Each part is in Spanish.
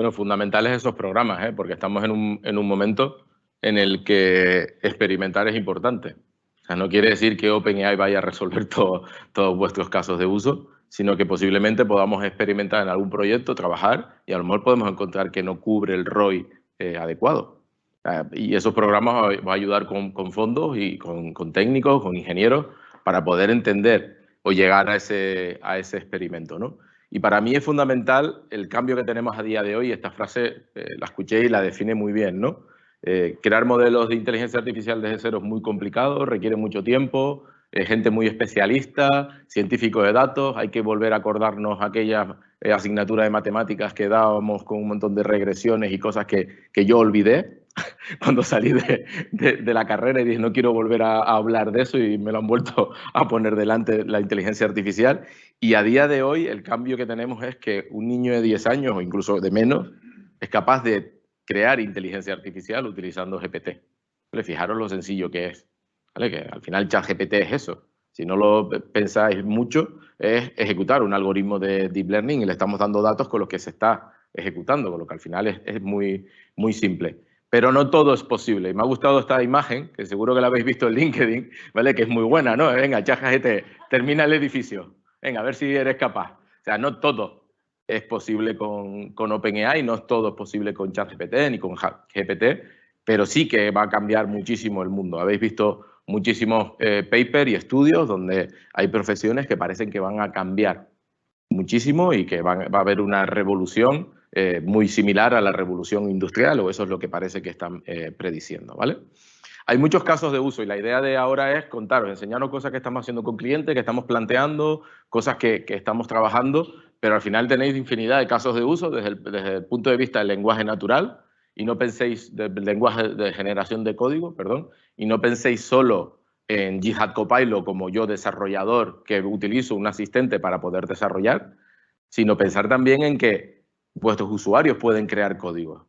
Bueno, fundamentales esos programas, porque estamos en un momento en el que experimentar es importante. O sea, no quiere decir que OpenAI vaya a resolver todos vuestros casos de uso, sino que posiblemente podamos experimentar en algún proyecto, trabajar, y a lo mejor podemos encontrar que no cubre el ROI adecuado. Y esos programas van a ayudar con fondos y con técnicos, con ingenieros, para poder entender o llegar a ese experimento, ¿no? Y para mí es fundamental el cambio que tenemos a día de hoy. Esta frase la escuché y la define muy bien, ¿no? Crear modelos de inteligencia artificial desde cero es muy complicado, requiere mucho tiempo, gente muy especialista, científicos de datos. Hay que volver a acordarnos aquellas asignaturas de matemáticas que dábamos con un montón de regresiones y cosas que yo olvidé cuando salí de la carrera y dije no quiero volver a hablar de eso, y me lo han vuelto a poner delante la inteligencia artificial. Y a día de hoy el cambio que tenemos es que un niño de 10 años o incluso de menos es capaz de crear inteligencia artificial utilizando GPT. ¿Vale? Fijaros lo sencillo que es. ¿Vale? Que al final ChatGPT es eso. Si no lo pensáis mucho, es ejecutar un algoritmo de Deep Learning y le estamos dando datos con los que se está ejecutando, con lo que al final es muy, muy simple. Pero no todo es posible. Y me ha gustado esta imagen, que seguro que la habéis visto en LinkedIn, ¿vale? Que es muy buena, ¿no? Venga, ChatGPT, termina el edificio. Venga, a ver si eres capaz. O sea, no todo es posible con OpenAI, no todo es posible con ChatGPT ni con GPT, pero sí que va a cambiar muchísimo el mundo. Habéis visto muchísimos papers y estudios donde hay profesiones que parecen que van a cambiar muchísimo y que va a haber una revolución muy similar a la revolución industrial, o eso es lo que parece que están prediciendo, ¿vale? Hay muchos casos de uso y la idea de ahora es contaros, enseñaros cosas que estamos haciendo con clientes, que estamos planteando, cosas que estamos trabajando, pero al final tenéis infinidad de casos de uso desde el punto de vista del lenguaje natural, y no penséis, del lenguaje de generación de código, perdón, y no penséis solo en GitHub Copilot como yo desarrollador que utilizo un asistente para poder desarrollar, sino pensar también en que vuestros usuarios pueden crear código,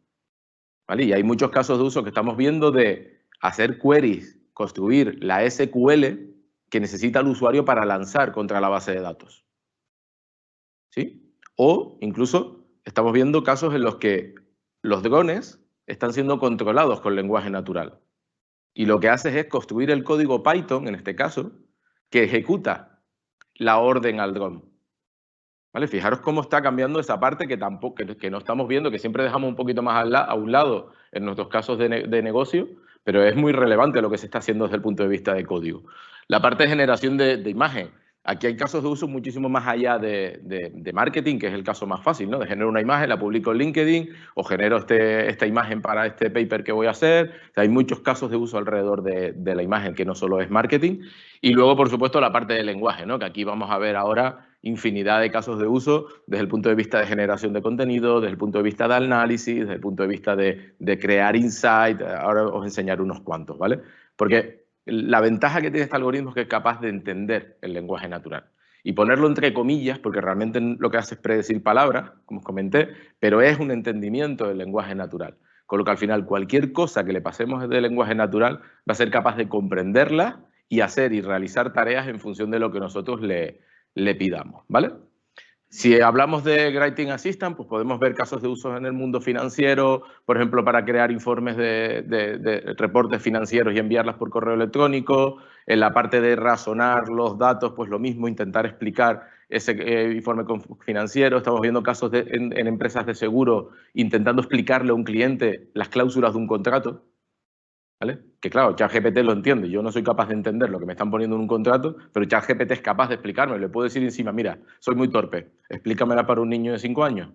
¿vale? Y hay muchos casos de uso que estamos viendo de hacer queries, construir la SQL que necesita el usuario para lanzar contra la base de datos, ¿sí? O incluso estamos viendo casos en los que los drones están siendo controlados con lenguaje natural. Y lo que haces es construir el código Python, en este caso, que ejecuta la orden al dron. ¿Vale? Fijaros cómo está cambiando esa parte que no estamos viendo, que siempre dejamos un poquito más a un lado en nuestros casos de negocio, pero es muy relevante lo que se está haciendo desde el punto de vista de código. La parte de generación de imagen. Aquí hay casos de uso muchísimo más allá de marketing, que es el caso más fácil, ¿no? De generar una imagen, la publico en LinkedIn o genero esta imagen para este paper que voy a hacer. O sea, hay muchos casos de uso alrededor de la imagen que no solo es marketing. Y luego, por supuesto, la parte del lenguaje, ¿no? Que aquí vamos a ver ahora infinidad de casos de uso desde el punto de vista de generación de contenido, desde el punto de vista de análisis, desde el punto de vista de crear insight. Ahora os enseñaré unos cuantos, ¿vale? Porque la ventaja que tiene este algoritmo es que es capaz de entender el lenguaje natural. Y ponerlo entre comillas, porque realmente lo que hace es predecir palabras, como os comenté, pero es un entendimiento del lenguaje natural. Con lo que al final cualquier cosa que le pasemos del lenguaje natural va a ser capaz de comprenderla y hacer y realizar tareas en función de lo que nosotros le pidamos, ¿vale? Si hablamos de Writing Assistant, pues podemos ver casos de uso en el mundo financiero, por ejemplo, para crear informes de reportes financieros y enviarlas por correo electrónico. En la parte de razonar los datos, pues lo mismo, intentar explicar ese informe financiero. Estamos viendo casos en empresas de seguro intentando explicarle a un cliente las cláusulas de un contrato, ¿vale? Que claro, ChatGPT lo entiende, yo no soy capaz de entender lo que me están poniendo en un contrato, pero ChatGPT es capaz de explicarme, le puedo decir encima, mira, soy muy torpe, explícamela para un niño de 5 años.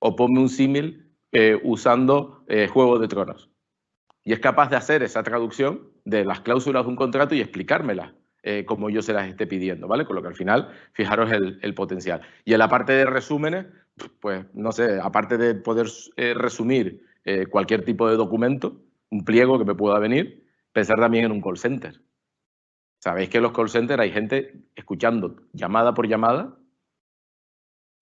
O ponme un símil usando Juego de Tronos. Y es capaz de hacer esa traducción de las cláusulas de un contrato y explicármelas como yo se las esté pidiendo, ¿vale? Con lo que al final, fijaros el potencial. Y en la parte de resúmenes, pues no sé, aparte de poder resumir cualquier tipo de documento, un pliego que me pueda venir, pensar también en un call center. Sabéis que en los call centers hay gente escuchando llamada por llamada,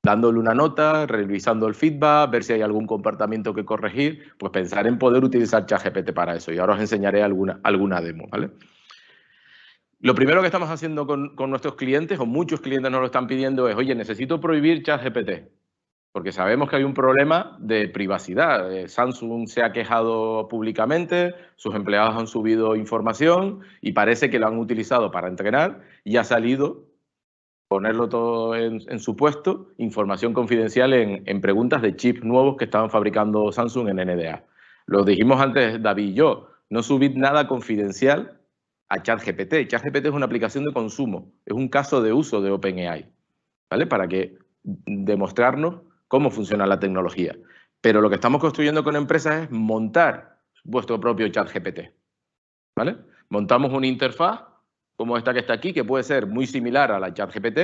dándole una nota, revisando el feedback, ver si hay algún comportamiento que corregir, pues pensar en poder utilizar ChatGPT para eso. Y ahora os enseñaré alguna demo, ¿vale? Lo primero que estamos haciendo con nuestros clientes, o muchos clientes nos lo están pidiendo, es, oye, necesito prohibir ChatGPT. porque sabemos que hay un problema de privacidad. Samsung se ha quejado públicamente, sus empleados han subido información y parece que lo han utilizado para entrenar y ha salido, ponerlo todo en su puesto, información confidencial en preguntas de chips nuevos que estaban fabricando Samsung en NDA. Lo dijimos antes David y yo, no subid nada confidencial a ChatGPT. ChatGPT es una aplicación de consumo, es un caso de uso de OpenAI, ¿vale? Para que demostrarnos cómo funciona la tecnología. Pero lo que estamos construyendo con empresas es montar vuestro propio ChatGPT, ¿vale? Montamos una interfaz como esta que está aquí, que puede ser muy similar a la ChatGPT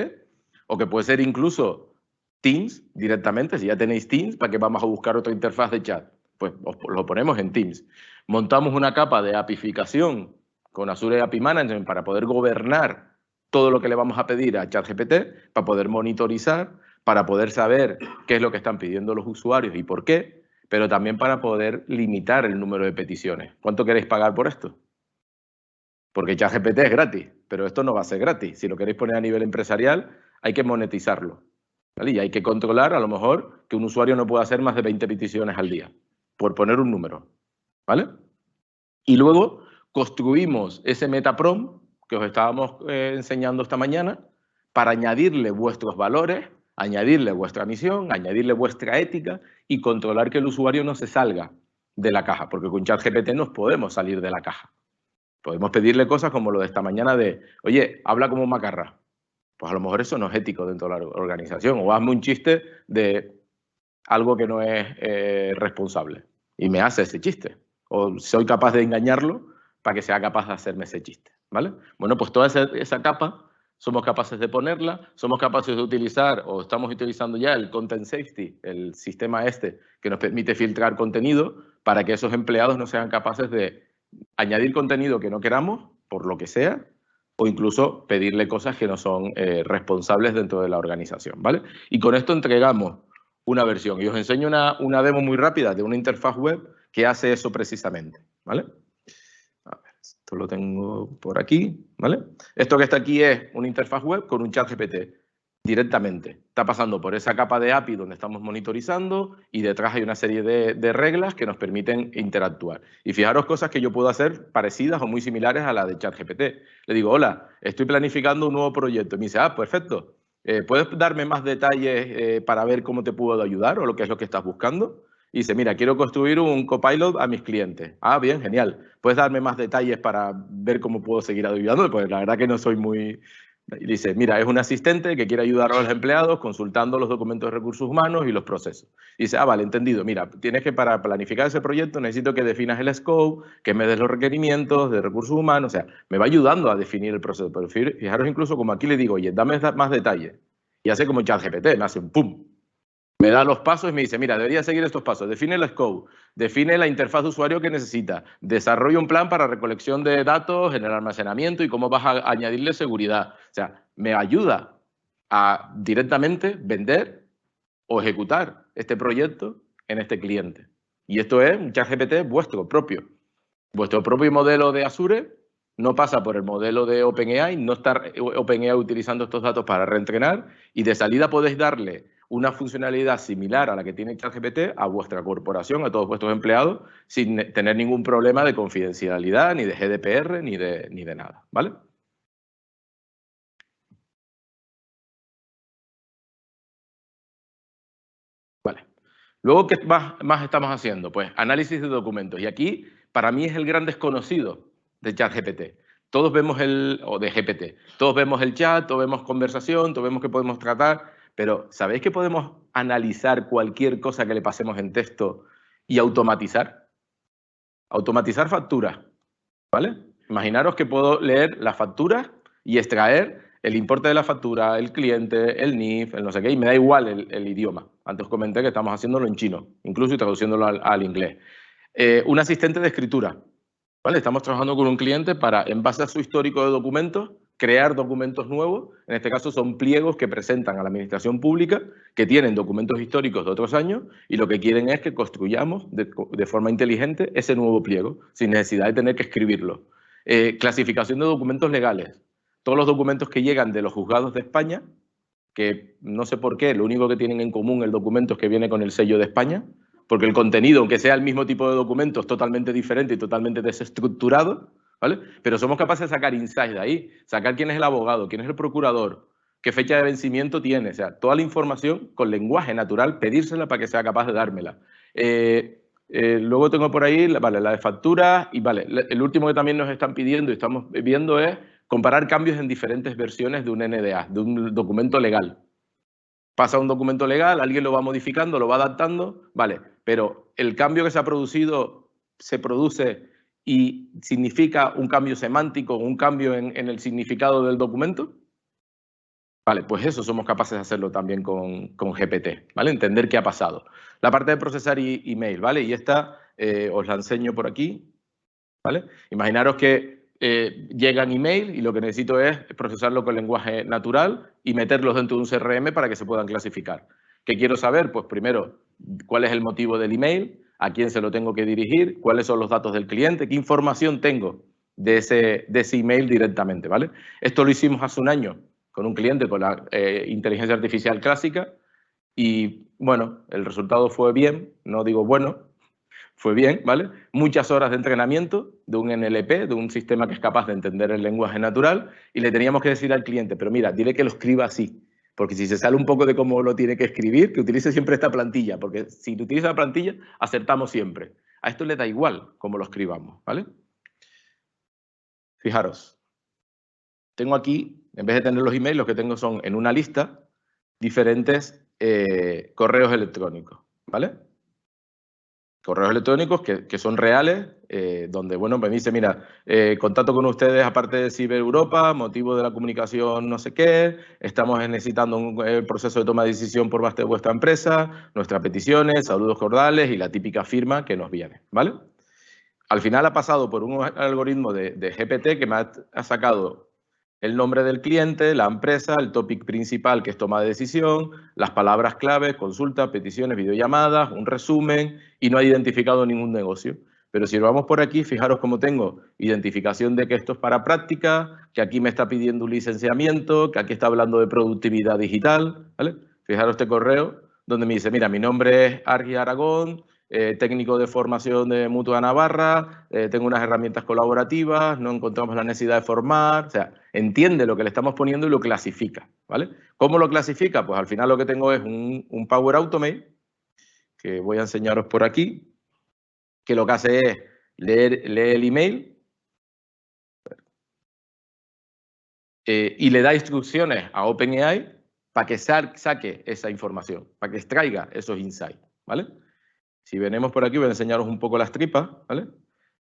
o que puede ser incluso Teams directamente. Si ya tenéis Teams, ¿para qué vamos a buscar otra interfaz de chat? Pues os lo ponemos en Teams. Montamos una capa de apificación con Azure API Management para poder gobernar todo lo que le vamos a pedir a ChatGPT, para poder monitorizar, para poder saber qué es lo que están pidiendo los usuarios y por qué, pero también para poder limitar el número de peticiones. ¿Cuánto queréis pagar por esto? Porque ChatGPT es gratis, pero esto no va a ser gratis. Si lo queréis poner a nivel empresarial, hay que monetizarlo, ¿vale? Y hay que controlar, a lo mejor, que un usuario no pueda hacer más de 20 peticiones al día, por poner un número, ¿vale? Y luego construimos ese metaprompt que os estábamos enseñando esta mañana para añadirle vuestros valores, añadirle vuestra misión, añadirle vuestra ética y controlar que el usuario no se salga de la caja, porque con ChatGPT nos podemos salir de la caja. Podemos pedirle cosas como lo de esta mañana de, oye, habla como un macarra. Pues a lo mejor eso no es ético dentro de la organización. O hazme un chiste de algo que no es responsable. Y me hace ese chiste. O soy capaz de engañarlo para que sea capaz de hacerme ese chiste, ¿vale? Bueno, pues toda esa capa somos capaces de ponerla, somos capaces de utilizar, o estamos utilizando ya el Content Safety, el sistema este que nos permite filtrar contenido para que esos empleados no sean capaces de añadir contenido que no queramos, por lo que sea, o incluso pedirle cosas que no son responsables dentro de la organización, ¿vale? Y con esto entregamos una versión. Y os enseño una demo muy rápida de una interfaz web que hace eso precisamente, ¿vale? A ver, esto lo tengo por aquí, ¿vale? Esto que está aquí es una interfaz web con un ChatGPT directamente. Está pasando por esa capa de API donde estamos monitorizando y detrás hay una serie de reglas que nos permiten interactuar. Y fijaros cosas que yo puedo hacer parecidas o muy similares a la de ChatGPT. Le digo, hola, estoy planificando un nuevo proyecto. Y me dice, perfecto. ¿Puedes darme más detalles para ver cómo te puedo ayudar o lo que es lo que estás buscando? Y dice, mira, quiero construir un copilot a mis clientes. Bien, genial. ¿Puedes darme más detalles para ver cómo puedo seguir ayudando? Pues la verdad que no soy muy... Y dice, mira, es un asistente que quiere ayudar a los empleados consultando los documentos de recursos humanos y los procesos. Y dice, vale, entendido. Mira, tienes que para planificar ese proyecto necesito que definas el scope, que me des los requerimientos de recursos humanos. O sea, me va ayudando a definir el proceso. Pero fijaros incluso como aquí le digo, oye, dame más detalles. Y hace como ChatGPT, me hace un pum. Me da los pasos y me dice, mira, debería seguir estos pasos. Define el scope, define la interfaz de usuario que necesita, desarrolla un plan para recolección de datos, en el almacenamiento y cómo vas a añadirle seguridad. O sea, me ayuda a directamente vender o ejecutar este proyecto en este cliente. Y esto es un ChatGPT vuestro propio. Vuestro propio modelo de Azure no pasa por el modelo de OpenAI, no está OpenAI utilizando estos datos para reentrenar y de salida podéis darle una funcionalidad similar a la que tiene ChatGPT a vuestra corporación, a todos vuestros empleados, sin tener ningún problema de confidencialidad, ni de GDPR, ni de nada, ¿vale? Vale. Luego, ¿qué más estamos haciendo? Pues análisis de documentos. Y aquí, para mí, es el gran desconocido de ChatGPT. Todos vemos o de GPT. Todos vemos el chat, todos vemos conversación, todos vemos que podemos tratar, pero ¿sabéis que podemos analizar cualquier cosa que le pasemos en texto y automatizar? Automatizar facturas, ¿vale? Imaginaros que puedo leer las facturas y extraer el importe de la factura, el cliente, el NIF, el no sé qué, y me da igual el idioma. Antes os comenté que estamos haciéndolo en chino, incluso y traduciéndolo al inglés. Un asistente de escritura, ¿vale? Estamos trabajando con un cliente para, en base a su histórico de documentos, crear documentos nuevos. En este caso son pliegos que presentan a la administración pública, que tienen documentos históricos de otros años y lo que quieren es que construyamos de forma inteligente ese nuevo pliego, sin necesidad de tener que escribirlo. Clasificación de documentos legales. Todos los documentos que llegan de los juzgados de España que no sé por qué, lo único que tienen en común el documento es que viene con el sello de España, porque el contenido, aunque sea el mismo tipo de documento, es totalmente diferente y totalmente desestructurado, ¿vale? Pero somos capaces de sacar insights de ahí, sacar quién es el abogado, quién es el procurador, qué fecha de vencimiento tiene, o sea, toda la información con lenguaje natural, pedírsela para que sea capaz de dármela. Luego tengo por ahí, vale, la de facturas y vale, el último que también nos están pidiendo y estamos viendo es comparar cambios en diferentes versiones de un NDA, de un documento legal. Pasa un documento legal, alguien lo va modificando, lo va adaptando, vale, pero el cambio que se ha producido se produce y significa un cambio semántico, un cambio en el significado del documento. Vale, pues eso somos capaces de hacerlo también con GPT, ¿vale? Entender qué ha pasado. La parte de procesar email, ¿vale? Y esta os la enseño por aquí, ¿vale? Imaginaros que llegan email y lo que necesito es procesarlo con lenguaje natural y meterlos dentro de un CRM para que se puedan clasificar. ¿Qué quiero saber? Pues primero, ¿cuál es el motivo del email? ¿A quién se lo tengo que dirigir? ¿Cuáles son los datos del cliente? ¿Qué información tengo de ese email directamente, ¿vale? Esto lo hicimos hace un año con un cliente con la inteligencia artificial clásica y, bueno, el resultado fue bien, no digo bueno, fue bien, ¿vale? Muchas horas de entrenamiento de un NLP, de un sistema que es capaz de entender el lenguaje natural y le teníamos que decir al cliente, pero mira, dile que lo escriba así, porque si se sale un poco de cómo lo tiene que escribir, que utilice siempre esta plantilla, porque si utiliza la plantilla, acertamos siempre. A esto le da igual cómo lo escribamos, ¿vale? Fijaros, tengo aquí, en vez de tener los emails, lo que tengo son en una lista diferentes correos electrónicos, ¿vale? Correos electrónicos que son reales, donde, bueno, me dice, mira, contacto con ustedes aparte de Ciber Europa, motivo de la comunicación no sé qué, estamos necesitando un proceso de toma de decisión por parte de vuestra empresa, nuestras peticiones, saludos cordiales y la típica firma que nos viene, ¿vale? Al final ha pasado por un algoritmo de GPT que me ha sacado el nombre del cliente, la empresa, el topic principal que es toma de decisión, las palabras clave, consultas, peticiones, videollamadas, un resumen y no ha identificado ningún negocio. Pero si lo vamos por aquí, fijaros cómo tengo identificación de que esto es para práctica, que aquí me está pidiendo un licenciamiento, que aquí está hablando de productividad digital, ¿vale? Fijaros este correo donde me dice, mira, mi nombre es Argi Aragón, técnico de formación de Mutua Navarra, tengo unas herramientas colaborativas, no encontramos la necesidad de formar, o sea, entiende lo que le estamos poniendo y lo clasifica, ¿vale? ¿Cómo lo clasifica? Pues al final lo que tengo es un Power Automate, que voy a enseñaros por aquí, que lo que hace es leer el email y le da instrucciones a OpenAI para que saque esa información, para que extraiga esos insights, ¿vale? Si venimos por aquí, voy a enseñaros un poco las tripas, ¿vale?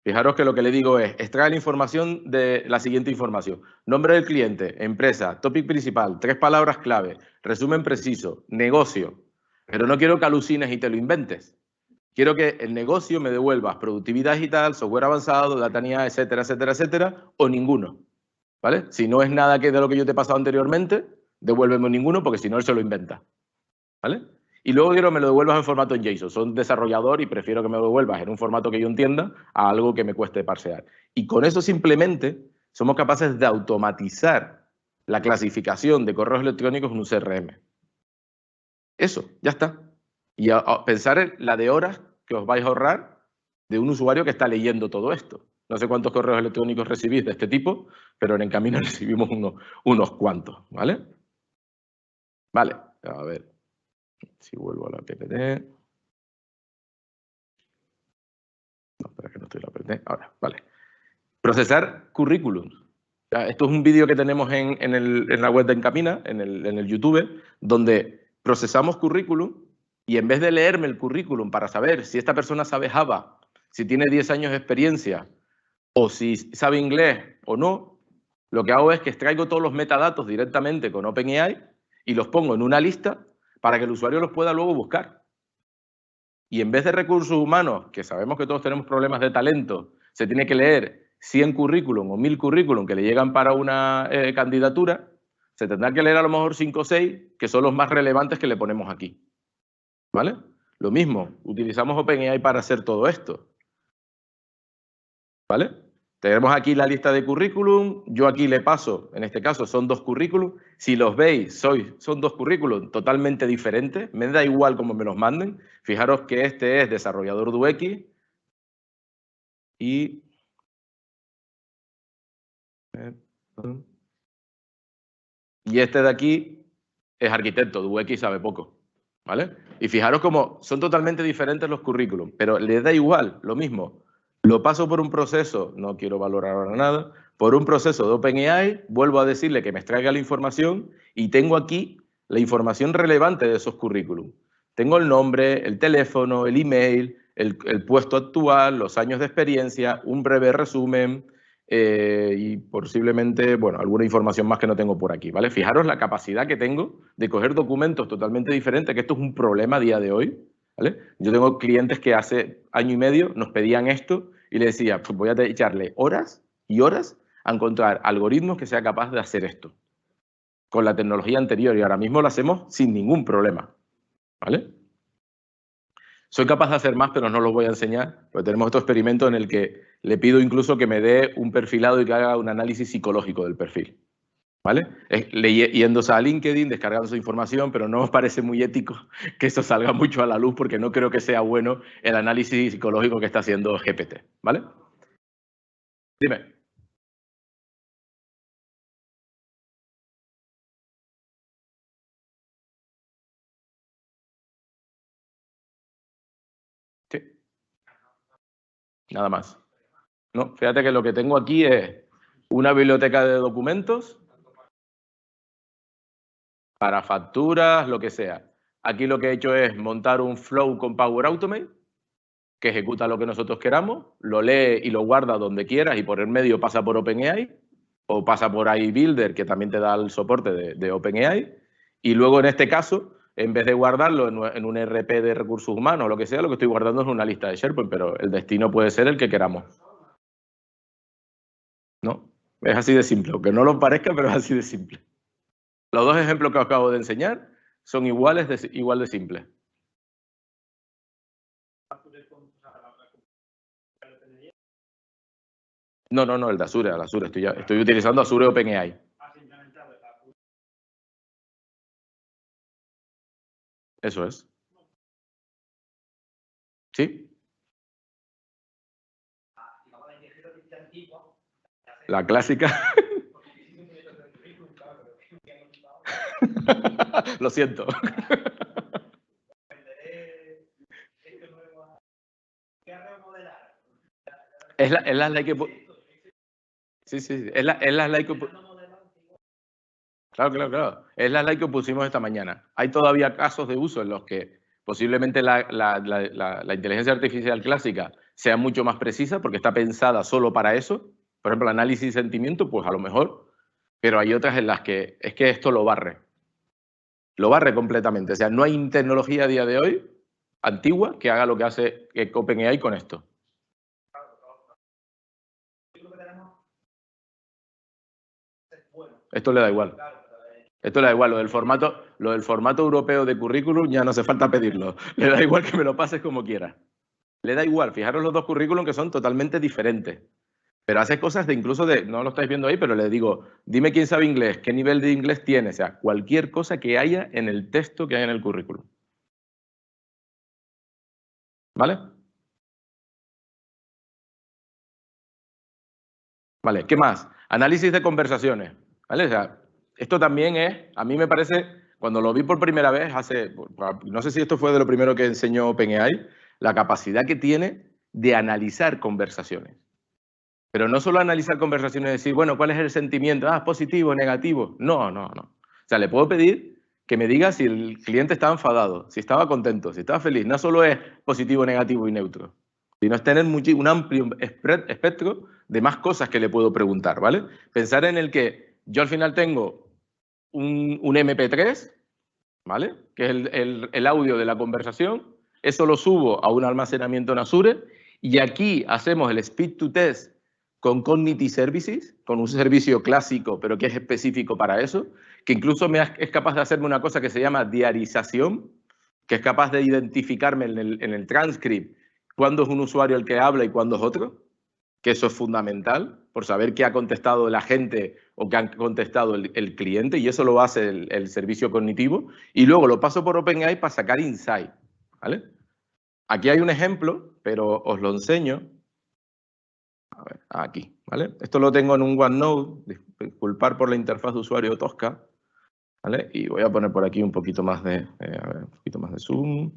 Fijaros que lo que le digo es, extrae la información de la siguiente información. Nombre del cliente, empresa, topic principal, 3 palabras clave, resumen preciso, negocio. Pero no quiero que alucines y te lo inventes. Quiero que el negocio me devuelvas productividad digital, software avanzado, data IA, etcétera, etcétera, etcétera, o ninguno, ¿vale? Si no es nada que de lo que yo te he pasado anteriormente, devuélveme ninguno porque si no él se lo inventa, ¿vale? Y luego quiero que me lo devuelvas en formato en JSON. Soy desarrollador y prefiero que me lo devuelvas en un formato que yo entienda a algo que me cueste parsear. Y con eso simplemente somos capaces de automatizar la clasificación de correos electrónicos en un CRM. Eso, ya está. Y a pensar en la de horas que os vais a ahorrar de un usuario que está leyendo todo esto. No sé cuántos correos electrónicos recibís de este tipo, pero en Encamina recibimos unos cuantos, ¿vale? Vale, a ver. Si vuelvo a la PPT. No, espera que no estoy en la PPT. Ahora, vale. Procesar currículum. Esto es un vídeo que tenemos en la web de Encamina, en el YouTube, donde procesamos currículum y en vez de leerme el currículum para saber si esta persona sabe Java, si tiene 10 años de experiencia o si sabe inglés o no, lo que hago es que extraigo todos los metadatos directamente con OpenAI y los pongo en una lista para que el usuario los pueda luego buscar. Y en vez de recursos humanos, que sabemos que todos tenemos problemas de talento, se tiene que leer 100 currículum o 1000 currículum que le llegan para una candidatura, se tendrá que leer a lo mejor 5 o 6, que son los más relevantes que le ponemos aquí. ¿Vale? Lo mismo, utilizamos OpenAI para hacer todo esto. ¿Vale? Tenemos aquí la lista de currículum, yo aquí le paso, en este caso son 2 currículum, si los veis son 2 currículum totalmente diferentes, me da igual cómo me los manden, fijaros que este es desarrollador de UX y este de aquí es arquitecto de UX y sabe poco, ¿vale? Y fijaros cómo son totalmente diferentes los currículum, pero le da igual, lo mismo. Lo paso por un proceso, no quiero valorar ahora nada, por un proceso de OpenAI, vuelvo a decirle que me extraiga la información y tengo aquí la información relevante de esos currículum. Tengo el nombre, el teléfono, el email, el puesto actual, los años de experiencia, un breve resumen y posiblemente, bueno, alguna información más que no tengo por aquí, ¿vale? Fijaros la capacidad que tengo de coger documentos totalmente diferentes, que esto es un problema a día de hoy, ¿vale? Yo tengo clientes que hace año y medio nos pedían esto y le decía, pues voy a echarle horas y horas a encontrar algoritmos que sea capaz de hacer esto con la tecnología anterior y ahora mismo lo hacemos sin ningún problema, ¿vale? Soy capaz de hacer más, pero no los voy a enseñar, porque tenemos otro experimento en el que le pido incluso que me dé un perfilado y que haga un análisis psicológico del perfil. ¿Vale? Yéndose a LinkedIn, descargando su información, pero no os parece muy ético que eso salga mucho a la luz porque no creo que sea bueno el análisis psicológico que está haciendo GPT, ¿vale? Dime. Sí, nada más. No, fíjate que lo que tengo aquí es una biblioteca de documentos para facturas, lo que sea. Aquí lo que he hecho es montar un flow con Power Automate que ejecuta lo que nosotros queramos, lo lee y lo guarda donde quieras y por el medio pasa por OpenAI o pasa por iBuilder, que también te da el soporte de OpenAI. Y luego, en este caso, en vez de guardarlo en un RP de recursos humanos o lo que sea, lo que estoy guardando es una lista de SharePoint, pero el destino puede ser el que queramos. ¿No? Es así de simple, aunque no lo parezca, pero es así de simple. Los 2 ejemplos que os acabo de enseñar son igual de simples. No, el de Azure, el Azure. Estoy utilizando Azure OpenAI. Eso es. ¿Sí? La clásica. Lo siento. Es la slide que... Sí. Es la slide que... Claro. Es la slide que pusimos esta mañana. Hay todavía casos de uso en los que posiblemente la inteligencia artificial clásica sea mucho más precisa porque está pensada solo para eso. Por ejemplo, análisis de sentimiento, pues a lo mejor. Pero hay otras en las que es que esto lo barre. Lo barre completamente. O sea, no hay tecnología a día de hoy antigua que haga lo que hace OpenAI con esto. Esto le da igual. Esto le da igual. Lo del formato europeo de currículum ya no hace falta pedirlo. Le da igual que me lo pases como quieras. Le da igual. Fijaros los 2 currículum que son totalmente diferentes. Pero hace cosas de incluso de, no lo estáis viendo ahí, pero le digo, dime quién sabe inglés, qué nivel de inglés tiene, o sea, cualquier cosa que haya en el texto que haya en el currículum. ¿Vale? Vale, ¿qué más? Análisis de conversaciones, ¿vale? O sea, esto también es, a mí me parece, cuando lo vi por primera vez, no sé si esto fue de lo primero que enseñó OpenAI, la capacidad que tiene de analizar conversaciones. Pero no solo analizar conversaciones y decir, bueno, ¿cuál es el sentimiento? Ah, positivo, negativo. No. O sea, le puedo pedir que me diga si el cliente estaba enfadado, si estaba contento, si estaba feliz. No solo es positivo, negativo y neutro, sino es tener un amplio espectro de más cosas que le puedo preguntar, ¿vale? Pensar en el que yo al final tengo un MP3, ¿vale? Que es el audio de la conversación. Eso lo subo a un almacenamiento en Azure y aquí hacemos el speed to test con Cognitive Services, con un servicio clásico, pero que es específico para eso, que incluso es capaz de hacerme una cosa que se llama diarización, que es capaz de identificarme en el transcript cuándo es un usuario el que habla y cuándo es otro, que eso es fundamental. por saber qué ha contestado la gente o qué ha contestado el cliente, y eso lo hace el servicio cognitivo, y luego lo paso por OpenAI para sacar insight, ¿vale? Aquí hay un ejemplo, pero os lo enseño. A ver, aquí, ¿vale? Esto lo tengo en un OneNote, disculpar por la interfaz de usuario tosca, ¿vale? Y voy a poner por aquí un poquito más de, un poquito más de zoom.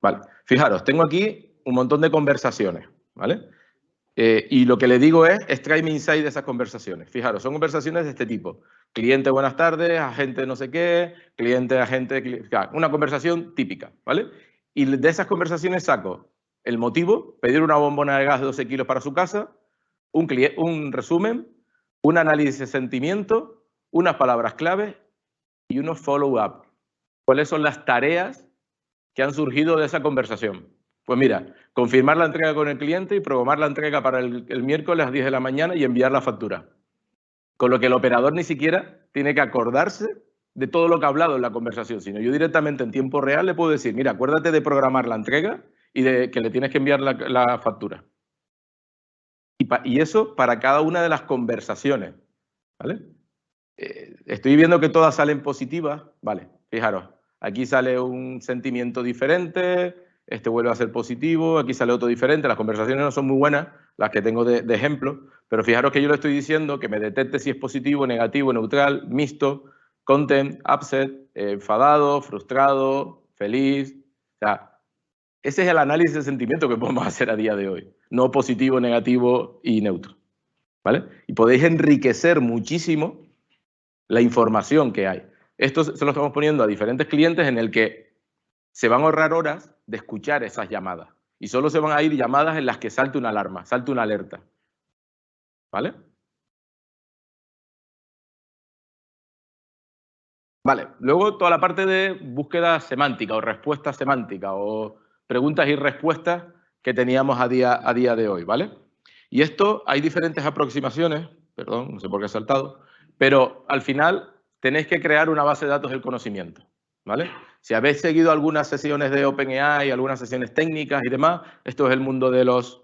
Vale, fijaros, tengo aquí un montón de conversaciones, ¿vale? Y lo que le digo es, extráeme insight de esas conversaciones. Fijaros, son conversaciones de este tipo. Cliente, buenas tardes, agente no sé qué, cliente, agente, una conversación típica, ¿vale? Y de esas conversaciones saco el motivo, pedir una bombona de gas de 12 kilos para su casa, un resumen, un análisis de sentimiento, unas palabras clave y unos follow-up. ¿Cuáles son las tareas que han surgido de esa conversación? Pues mira, confirmar la entrega con el cliente y programar la entrega para el miércoles a las 10 de la mañana y enviar la factura. Con lo que el operador ni siquiera tiene que acordarse de todo lo que ha hablado en la conversación, sino yo directamente en tiempo real le puedo decir, mira, acuérdate de programar la entrega y de que le tienes que enviar la factura. Y eso para cada una de las conversaciones, ¿vale? Estoy viendo que todas salen positivas, vale, fijaros, aquí sale un sentimiento diferente, este vuelve a ser positivo, aquí sale otro diferente, las conversaciones no son muy buenas, las que tengo de ejemplo, pero fijaros que yo le estoy diciendo que me detecte si es positivo, negativo, neutral, mixto, content, upset, enfadado, frustrado, feliz, o sea, ese es el análisis de sentimiento que podemos hacer a día de hoy, no positivo, negativo y neutro, ¿vale? Y podéis enriquecer muchísimo la información que hay. Esto se lo estamos poniendo a diferentes clientes en el que se van a ahorrar horas de escuchar esas llamadas y solo se van a ir llamadas en las que salte una alarma, salte una alerta, ¿vale? Vale, luego toda la parte de búsqueda semántica o respuesta semántica o preguntas y respuestas que teníamos a día de hoy, ¿vale? Y esto hay diferentes aproximaciones, perdón, no sé por qué he saltado, pero al final tenéis que crear una base de datos del conocimiento, ¿vale? Si habéis seguido algunas sesiones de OpenAI, algunas sesiones técnicas y demás, esto es el mundo de los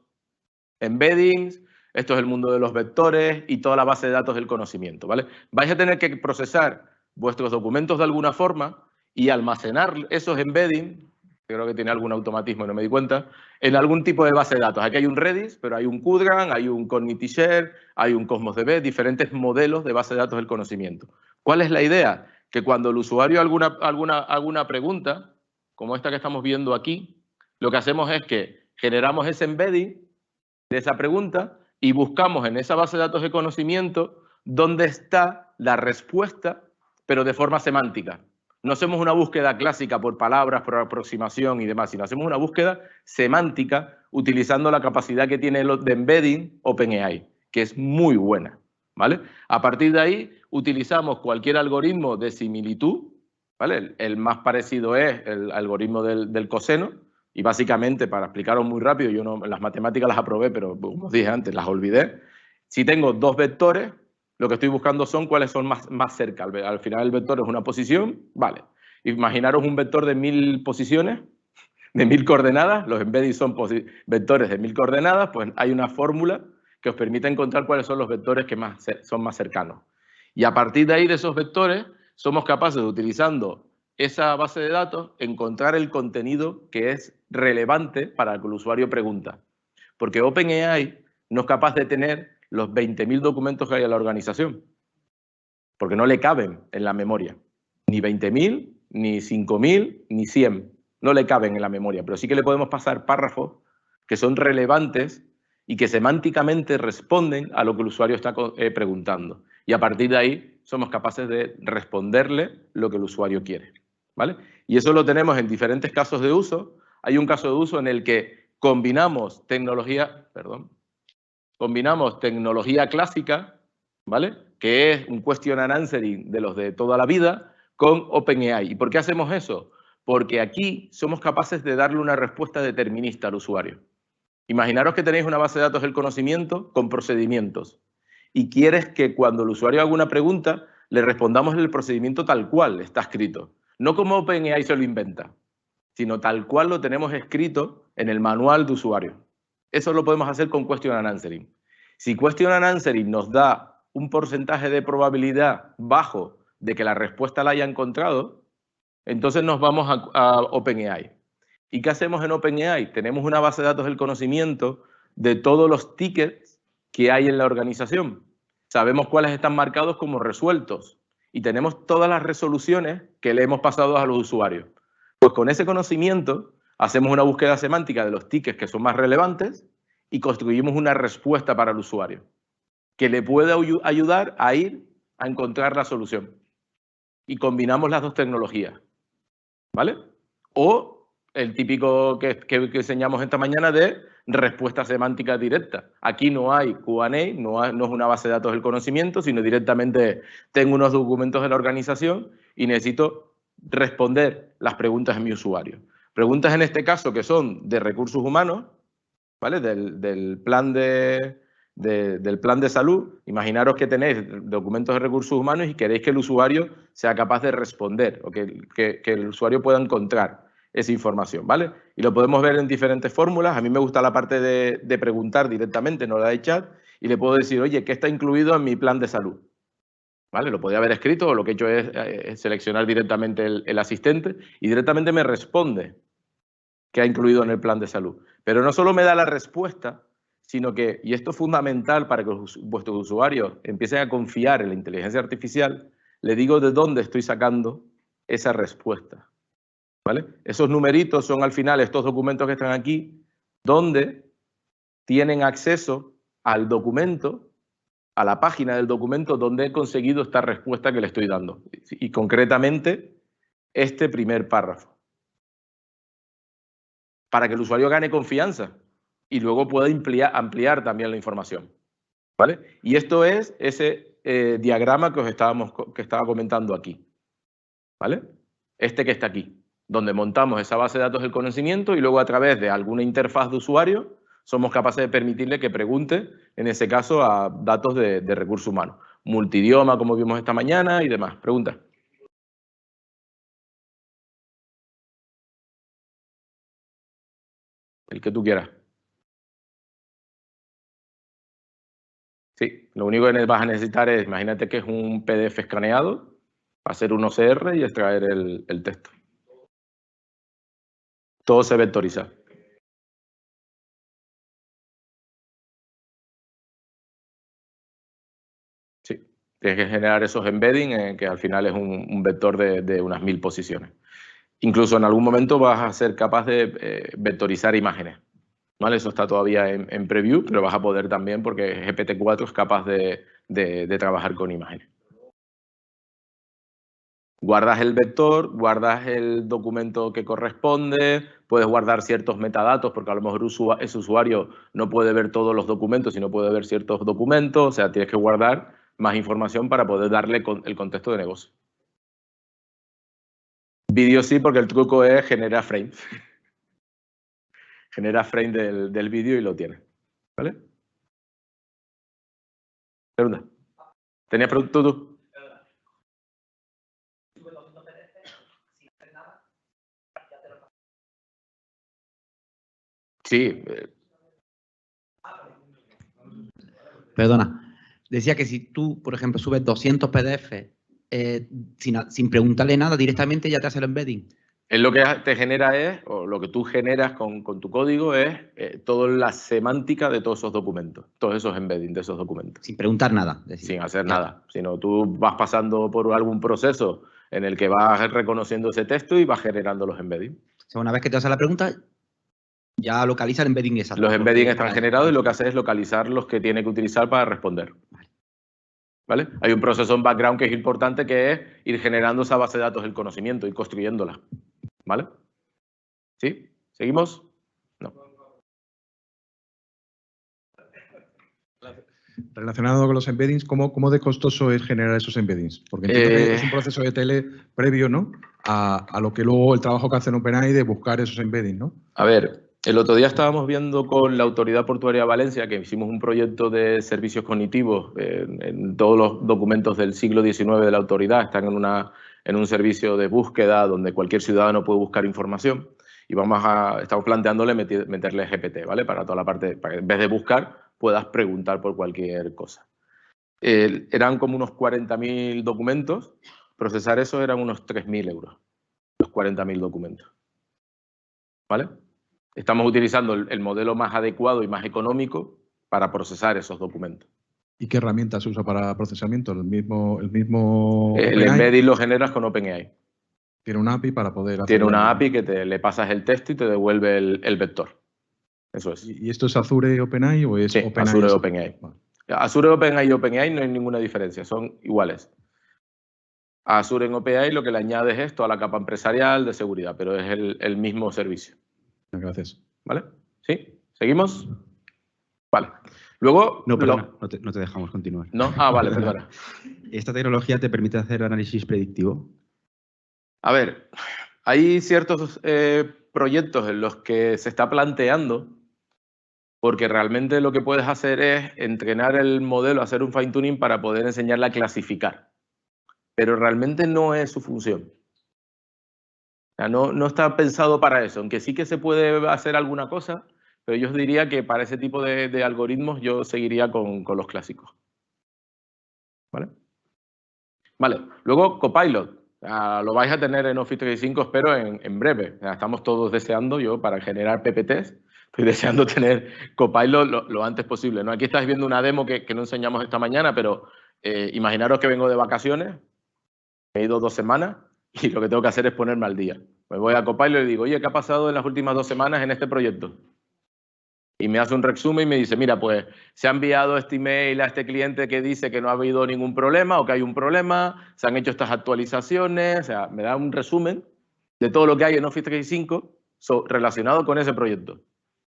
embeddings, esto es el mundo de los vectores y toda la base de datos del conocimiento, ¿vale? Vais a tener que procesar vuestros documentos de alguna forma y almacenar esos embeddings, creo que tiene algún automatismo, no me di cuenta, en algún tipo de base de datos. Aquí hay un Redis, pero hay un Qdran, hay un CognityShare, hay un Cosmos DB, diferentes modelos de base de datos del conocimiento. ¿Cuál es la idea? Que cuando el usuario alguna pregunta, como esta que estamos viendo aquí, lo que hacemos es que generamos ese embedding de esa pregunta y buscamos en esa base de datos de conocimiento dónde está la respuesta, pero de forma semántica. No hacemos una búsqueda clásica por palabras, por aproximación y demás, sino hacemos una búsqueda semántica utilizando la capacidad que tiene de embedding OpenAI, que es muy buena, ¿vale? A partir de ahí utilizamos cualquier algoritmo de similitud, ¿vale? El más parecido es el algoritmo del coseno, y básicamente, para explicaros muy rápido, yo no, las matemáticas las aprobé, pero como os dije antes, las olvidé. Si tengo dos vectores, lo que estoy buscando son cuáles son más cerca. Al final el vector es una posición, vale. Imaginaros un vector de 1000 posiciones, de 1000 coordenadas, los embeddings son vectores de 1000 coordenadas, pues hay una fórmula que os permite encontrar cuáles son los vectores que son más cercanos. Y a partir de ahí, de esos vectores, somos capaces de, utilizando esa base de datos, encontrar el contenido que es relevante para el que el usuario pregunta. Porque OpenAI no es capaz de tener los 20.000 documentos que hay en la organización, porque no le caben en la memoria. Ni 20.000, ni 5.000, ni 100. No le caben en la memoria, pero sí que le podemos pasar párrafos que son relevantes y que semánticamente responden a lo que el usuario está preguntando. Y a partir de ahí somos capaces de responderle lo que el usuario quiere, ¿vale? Y eso lo tenemos en diferentes casos de uso. Hay un caso de uso en el que combinamos tecnología clásica, ¿vale? Que es un question and answering de los de toda la vida, con OpenAI. ¿Y por qué hacemos eso? Porque aquí somos capaces de darle una respuesta determinista al usuario. Imaginaros que tenéis una base de datos del conocimiento con procedimientos y quieres que cuando el usuario haga una pregunta le respondamos el procedimiento tal cual está escrito. No como OpenAI se lo inventa, sino tal cual lo tenemos escrito en el manual de usuario. Eso lo podemos hacer con question and answering. Si question and answering nos da un porcentaje de probabilidad bajo de que la respuesta la haya encontrado, entonces nos vamos a OpenAI. ¿Y qué hacemos en OpenAI? Tenemos una base de datos del conocimiento de todos los tickets que hay en la organización. Sabemos cuáles están marcados como resueltos y tenemos todas las resoluciones que le hemos pasado a los usuarios. Pues con ese conocimiento hacemos una búsqueda semántica de los tickets que son más relevantes y construimos una respuesta para el usuario que le puede ayudar a ir a encontrar la solución. Y combinamos las dos tecnologías, ¿vale? O el típico que enseñamos esta mañana de respuesta semántica directa. Aquí no hay Q&A, no es una base de datos del conocimiento, sino directamente tengo unos documentos de la organización y necesito responder las preguntas de mi usuario. Preguntas en este caso que son de recursos humanos, ¿vale? Del plan de salud. Imaginaros que tenéis documentos de recursos humanos y queréis que el usuario sea capaz de responder o que el usuario pueda encontrar esa información, ¿vale? Y lo podemos ver en diferentes fórmulas. A mí me gusta la parte de preguntar directamente, no la de chat, y le puedo decir, oye, ¿qué está incluido en mi plan de salud? ¿Vale? Lo podía haber escrito, o lo que he hecho es seleccionar directamente el asistente y directamente me responde qué ha incluido en el plan de salud. Pero no solo me da la respuesta, sino que, y esto es fundamental para que vuestros usuarios empiecen a confiar en la inteligencia artificial, le digo de dónde estoy sacando esa respuesta, ¿vale? Esos numeritos son al final estos documentos que están aquí, donde tienen acceso al documento, a la página del documento donde he conseguido esta respuesta que le estoy dando. Y concretamente, este primer párrafo. Para que el usuario gane confianza y luego pueda ampliar también la información, ¿vale? Y esto es ese diagrama que estaba comentando aquí, ¿vale? Este que está aquí, donde montamos esa base de datos del conocimiento y luego a través de alguna interfaz de usuario somos capaces de permitirle que pregunte, en ese caso, a datos de recursos humanos. Multidioma, como vimos esta mañana y demás. Pregunta. El que tú quieras. Sí, lo único que vas a necesitar es, imagínate que es un PDF escaneado, hacer un OCR y extraer el texto. Todo se vectoriza. Sí, tienes que generar esos embeddings, que al final es un vector de unas 1000 posiciones. Incluso en algún momento vas a ser capaz de vectorizar imágenes, ¿vale? Eso está todavía en preview, pero vas a poder también porque GPT-4 es capaz de trabajar con imágenes. Guardas el vector, guardas el documento que corresponde, puedes guardar ciertos metadatos porque a lo mejor ese usuario no puede ver todos los documentos, sino puede ver ciertos documentos, o sea, tienes que guardar más información para poder darle el contexto de negocio. Vídeo sí, porque el truco es generar frames. Genera frame del vídeo y lo tiene, ¿vale? Pregunta. ¿Tenías pregunta tú? Sí. Perdona. Decía que si tú, por ejemplo, subes 200 PDF sin preguntarle nada, directamente ya te hace el embedding. Es lo que te genera es, o lo que tú generas con tu código es toda la semántica de todos esos documentos, todos esos embeddings de esos documentos. Sin preguntar nada. Decir, sin hacer nada, sino tú vas pasando por algún proceso en el que vas reconociendo ese texto y vas generando los embeddings. O sea, una vez que te hace la pregunta, ya localiza el embedding exacto. Los embeddings están generados y lo que hace es localizar los que tiene que utilizar para responder. ¿Vale? Hay un proceso en background que es importante, que es ir generando esa base de datos del conocimiento y construyéndola. ¿Vale? ¿Sí? ¿Seguimos? No. Relacionado con los embeddings, ¿cómo de costoso es generar esos embeddings? Porque entiendo que es un proceso de tele previo, ¿no? A lo que luego el trabajo que hace en OpenAI de buscar esos embeddings, ¿no? A ver, el otro día estábamos viendo con la Autoridad Portuaria de Valencia que hicimos un proyecto de servicios cognitivos. En todos los documentos del siglo XIX de la autoridad están en un servicio de búsqueda donde cualquier ciudadano puede buscar información. Y estamos planteándole meterle GPT, ¿vale? Para toda la parte, para que en vez de buscar, puedas preguntar por cualquier cosa. Eran como unos 40.000 documentos. Procesar eso eran unos 3.000 euros, los 40.000 documentos. ¿Vale? Estamos utilizando el modelo más adecuado y más económico para procesar esos documentos. ¿Y qué herramientas se usa para procesamiento? ¿El mismo El embedding lo generas con OpenAI. Tiene una API para poder hacer... Tiene una API que le pasas el texto y te devuelve el vector. Eso es. ¿Y esto es Azure OpenAI o es sí, OpenAI? Azure OpenAI. Vale. Azure OpenAI y OpenAI no hay ninguna diferencia, son iguales. A Azure en OpenAI lo que le añades es toda la capa empresarial de seguridad, pero es el mismo servicio. Gracias. ¿Vale? ¿Sí? ¿Seguimos? Vale. Luego... No, perdona, no te dejamos continuar. ¿No? Ah, vale, perdona. ¿Esta tecnología te permite hacer análisis predictivo? A ver, hay ciertos proyectos en los que se está planteando, porque realmente lo que puedes hacer es entrenar el modelo, hacer un fine tuning para poder enseñarle a clasificar. Pero realmente no es su función. O sea, no está pensado para eso, aunque sí que se puede hacer alguna cosa, pero yo os diría que para ese tipo de algoritmos yo seguiría con los clásicos. ¿Vale? Vale, luego Copilot. Lo vais a tener en Office 365, espero, en breve. Estamos todos deseando, yo para generar PPTs, estoy deseando tener Copilot lo antes posible, ¿no? Aquí estáis viendo una demo que no enseñamos esta mañana, pero imaginaros que vengo de vacaciones, he ido 2 semanas y lo que tengo que hacer es ponerme al día. Me voy a Copilot y digo, oye, ¿qué ha pasado en las últimas 2 semanas en este proyecto? Y me hace un resumen y me dice, mira, pues se ha enviado este email a este cliente que dice que no ha habido ningún problema o que hay un problema, se han hecho estas actualizaciones, o sea, me da un resumen de todo lo que hay en Office 365 relacionado con ese proyecto.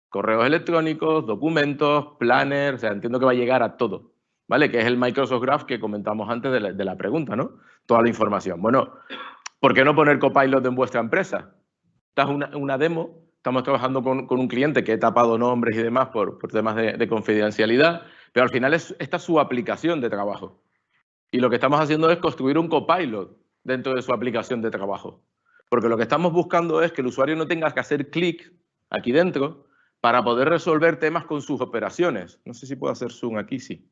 Correos electrónicos, documentos, planner, o sea, entiendo que va a llegar a todo, ¿vale? Que es el Microsoft Graph que comentamos antes de la pregunta, ¿no? Toda la información. Bueno, ¿por qué no poner Copilot en vuestra empresa? Esta es una demo. Estamos trabajando con un cliente que he tapado nombres y demás por temas de confidencialidad, pero al final esta es su aplicación de trabajo. Y lo que estamos haciendo es construir un copilot dentro de su aplicación de trabajo. Porque lo que estamos buscando es que el usuario no tenga que hacer clic aquí dentro para poder resolver temas con sus operaciones. No sé si puedo hacer zoom aquí, sí.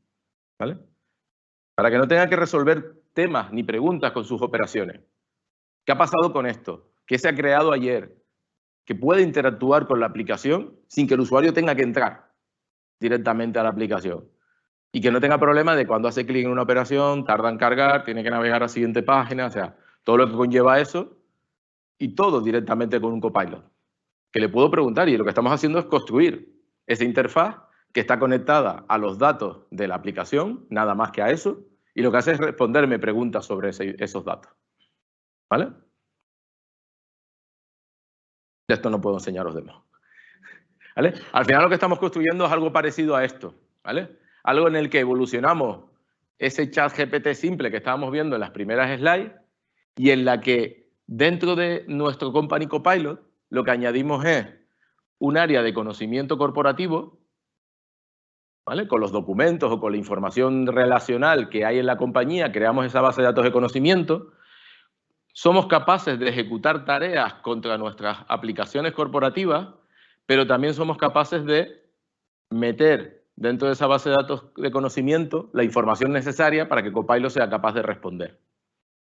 ¿Vale? Para que no tenga que resolver temas ni preguntas con sus operaciones. ¿Qué ha pasado con esto? ¿Qué se ha creado ayer? Que puede interactuar con la aplicación sin que el usuario tenga que entrar directamente a la aplicación. Y que no tenga problema de cuando hace clic en una operación, tarda en cargar, tiene que navegar a la siguiente página, o sea, todo lo que conlleva eso y todo directamente con un copilot. Que le puedo preguntar y lo que estamos haciendo es construir esa interfaz que está conectada a los datos de la aplicación, nada más que a eso, y lo que hace es responderme preguntas sobre esos datos. ¿Vale? De esto no puedo enseñaros demos. ¿Vale? Al final lo que estamos construyendo es algo parecido a esto, ¿vale? Algo en el que evolucionamos ese chat GPT simple que estábamos viendo en las primeras slides y en la que dentro de nuestro Company Copilot lo que añadimos es un área de conocimiento corporativo, ¿vale? Con los documentos o con la información relacional que hay en la compañía, creamos esa base de datos de conocimiento. Somos capaces de ejecutar tareas contra nuestras aplicaciones corporativas, pero también somos capaces de meter dentro de esa base de datos de conocimiento la información necesaria para que Copilot sea capaz de responder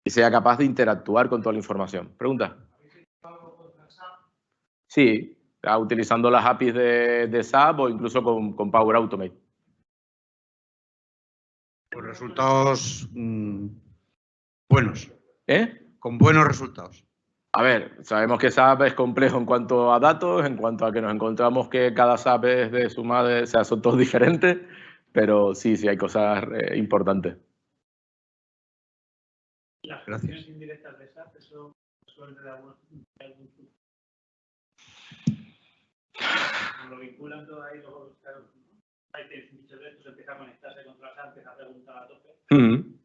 y sea capaz de interactuar con toda la información. ¿Pregunta? Sí, utilizando las APIs de SAP o incluso con Power Automate. Pues resultados buenos. Con buenos resultados. A ver, sabemos que SAP es complejo en cuanto a datos, en cuanto a que nos encontramos que cada SAP es de su madre, o sea, son todos diferentes, pero sí hay cosas importantes. Las funciones indirectas de SAP, eso suele de algún lo vinculan todo ahí, luego hay que muchas veces empieza a conectarse contra SAP, empieza a preguntar a tope.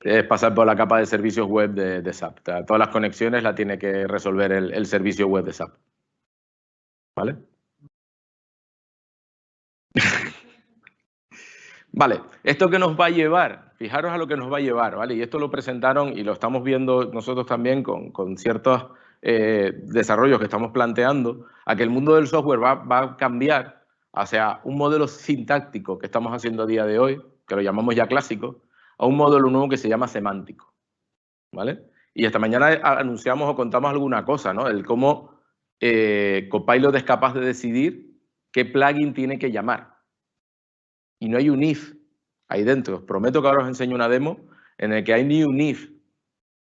Es pasar por la capa de servicios web de SAP. O sea, todas las conexiones las tiene que resolver el servicio web de SAP. ¿Vale? Vale, ¿esto qué nos va a llevar? Fijaros a lo que nos va a llevar, ¿vale? Y esto lo presentaron y lo estamos viendo nosotros también con ciertos desarrollos que estamos planteando, a que el mundo del software va a cambiar o sea, un modelo sintáctico que estamos haciendo a día de hoy, que lo llamamos ya clásico, a un modelo nuevo que se llama semántico, ¿vale? Y esta mañana anunciamos o contamos alguna cosa, ¿no? El cómo Copilot es capaz de decidir qué plugin tiene que llamar. Y no hay un if ahí dentro. Os prometo que ahora os enseño una demo en el que hay ni un if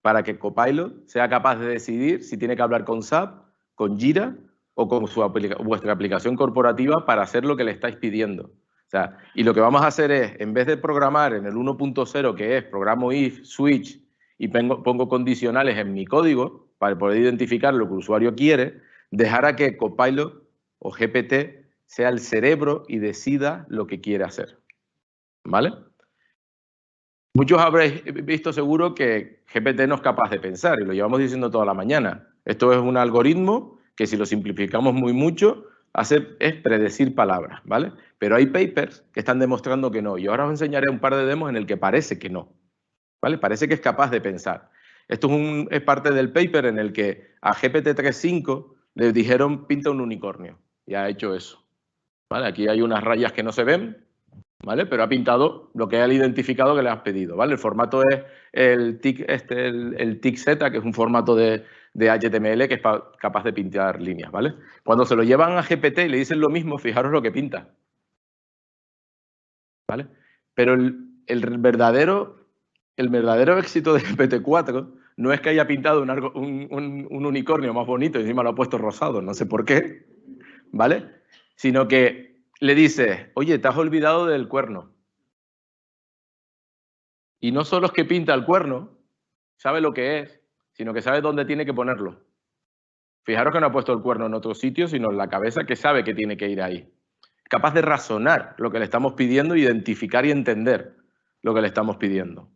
para que Copilot sea capaz de decidir si tiene que hablar con SAP, con Jira o con vuestra aplicación corporativa para hacer lo que le estáis pidiendo. O sea, y lo que vamos a hacer es, en vez de programar en el 1.0, que es programo if, switch, y pongo condicionales en mi código para poder identificar lo que el usuario quiere, dejar a que Copilot o GPT sea el cerebro y decida lo que quiere hacer. ¿Vale? Muchos habréis visto seguro que GPT no es capaz de pensar y lo llevamos diciendo toda la mañana. Esto es un algoritmo que si lo simplificamos muy mucho es predecir palabras, ¿vale? Pero hay papers que están demostrando que no y ahora os enseñaré un par de demos en el que parece que no, ¿vale? Parece que es capaz de pensar. Esto es parte del paper en el que a GPT 3.5 le dijeron pinta un unicornio y ha hecho eso, ¿vale? Aquí hay unas rayas que no se ven, ¿vale? Pero ha pintado lo que él ha identificado que le has pedido, ¿vale? El formato es el TIC-Z, que es un formato de HTML que es capaz de pintar líneas, ¿vale? Cuando se lo llevan a GPT y le dicen lo mismo, fijaros lo que pinta, ¿vale? Pero el verdadero éxito de GPT-4 no es que haya pintado un unicornio más bonito y encima lo ha puesto rosado, no sé por qué, ¿vale? Sino que le dices, oye, te has olvidado del cuerno. Y no solo es que pinta el cuerno, sabe lo que es, sino que sabe dónde tiene que ponerlo. Fijaros que no ha puesto el cuerno en otro sitio, sino en la cabeza, que sabe que tiene que ir ahí. Capaz de razonar lo que le estamos pidiendo, identificar y entender lo que le estamos pidiendo.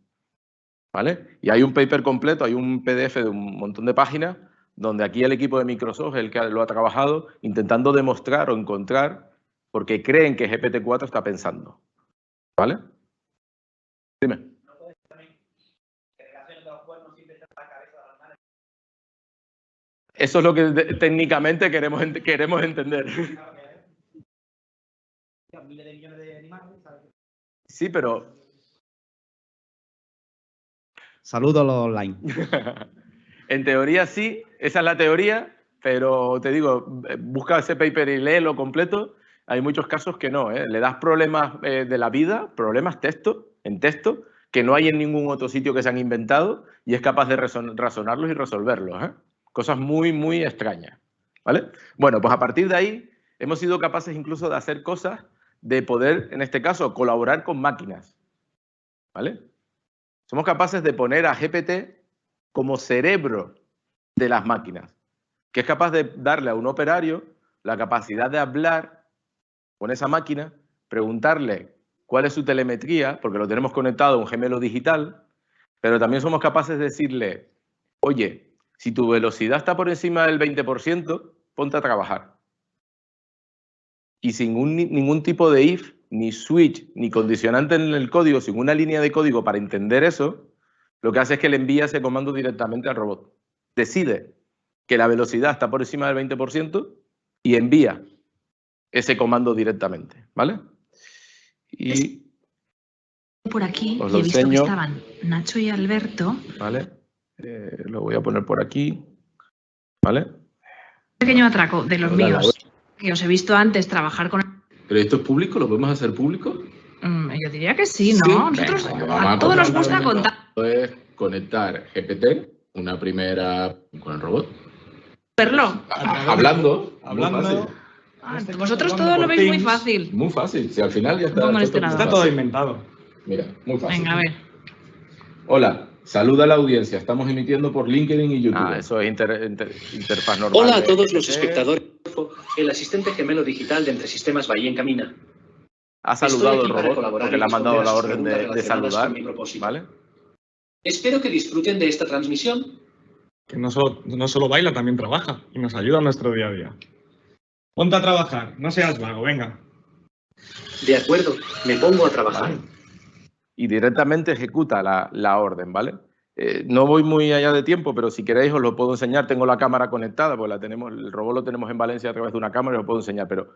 ¿Vale? Y hay un paper completo, hay un PDF de un montón de páginas, donde aquí el equipo de Microsoft es el que lo ha trabajado, intentando demostrar o encontrar porque creen que GPT-4 está pensando. ¿Vale? Dime. Eso es lo que técnicamente queremos entender. Sí, pero... Saludos a los online. En teoría sí, esa es la teoría, pero te digo, busca ese paper y léelo completo. Hay muchos casos que no, ¿eh? Le das problemas de la vida, problemas en texto, que no hay en ningún otro sitio que se han inventado y es capaz de razonarlos y resolverlos, ¿eh? Cosas muy, muy extrañas, ¿vale? Bueno, pues a partir de ahí hemos sido capaces incluso de hacer cosas de poder, en este caso, colaborar con máquinas, ¿vale? Somos capaces de poner a GPT como cerebro de las máquinas, que es capaz de darle a un operario la capacidad de hablar con esa máquina, preguntarle cuál es su telemetría, porque lo tenemos conectado a un gemelo digital, pero también somos capaces de decirle, oye, si tu velocidad está por encima del 20%, ponte a trabajar. Y sin ningún tipo de if, ni switch, ni condicionante en el código, sin una línea de código para entender eso, lo que hace es que le envía ese comando directamente al robot. Decide que la velocidad está por encima del 20% y envía ese comando directamente, ¿vale? Y por aquí y he visto que estaban Nacho y Alberto. ¿Vale? Lo voy a poner por aquí, ¿vale? Un pequeño atraco de los míos, que os he visto antes trabajar con... ¿Pero esto es público? ¿Lo podemos hacer público? Yo diría que sí, ¿no? Sí, nosotros venga, a todos nos gusta contar. Es conectar GPT, una primera con el robot. Verlo. Hablando. Vosotros todo lo veis muy fácil. Muy fácil, si al final ya está. Está todo inventado. Mira, muy fácil. Venga, a ver. Hola, saluda a la audiencia. Estamos emitiendo por LinkedIn y YouTube. Eso es interfaz normal. Hola a todos los espectadores. El asistente gemelo digital de Entre Sistemas Bahía en Camina. Ha saludado el robot porque le ha mandado la orden de saludar, ¿vale? Espero que disfruten de esta transmisión. Que no solo baila, también trabaja y nos ayuda en nuestro día a día. Ponte a trabajar, no seas vago, venga. De acuerdo, me pongo a trabajar. Vale. Y directamente ejecuta la orden, ¿vale? No voy muy allá de tiempo, pero si queréis os lo puedo enseñar. Tengo la cámara conectada, pues el robot lo tenemos en Valencia a través de una cámara y os lo puedo enseñar, pero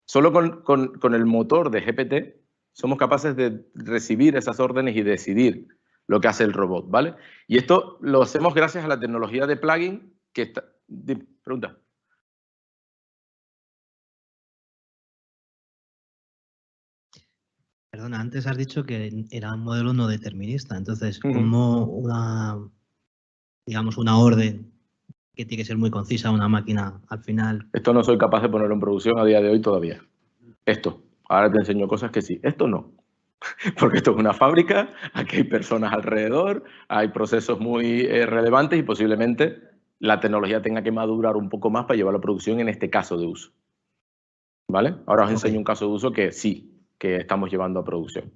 Solo con el motor de GPT somos capaces de recibir esas órdenes y decidir lo que hace el robot, ¿vale? Y esto lo hacemos gracias a la tecnología de plugin que está... Pregunta. Perdona, antes has dicho que era un modelo no determinista. Entonces, ¿cómo una orden que tiene que ser muy concisa, una máquina, al final? Esto no soy capaz de ponerlo en producción a día de hoy todavía. Esto. Ahora te enseño cosas que sí. Esto no. Porque esto es una fábrica, aquí hay personas alrededor, hay procesos muy relevantes y posiblemente la tecnología tenga que madurar un poco más para llevarlo a producción en este caso de uso. ¿Vale? Ahora os enseño un caso de uso que sí, que estamos llevando a producción.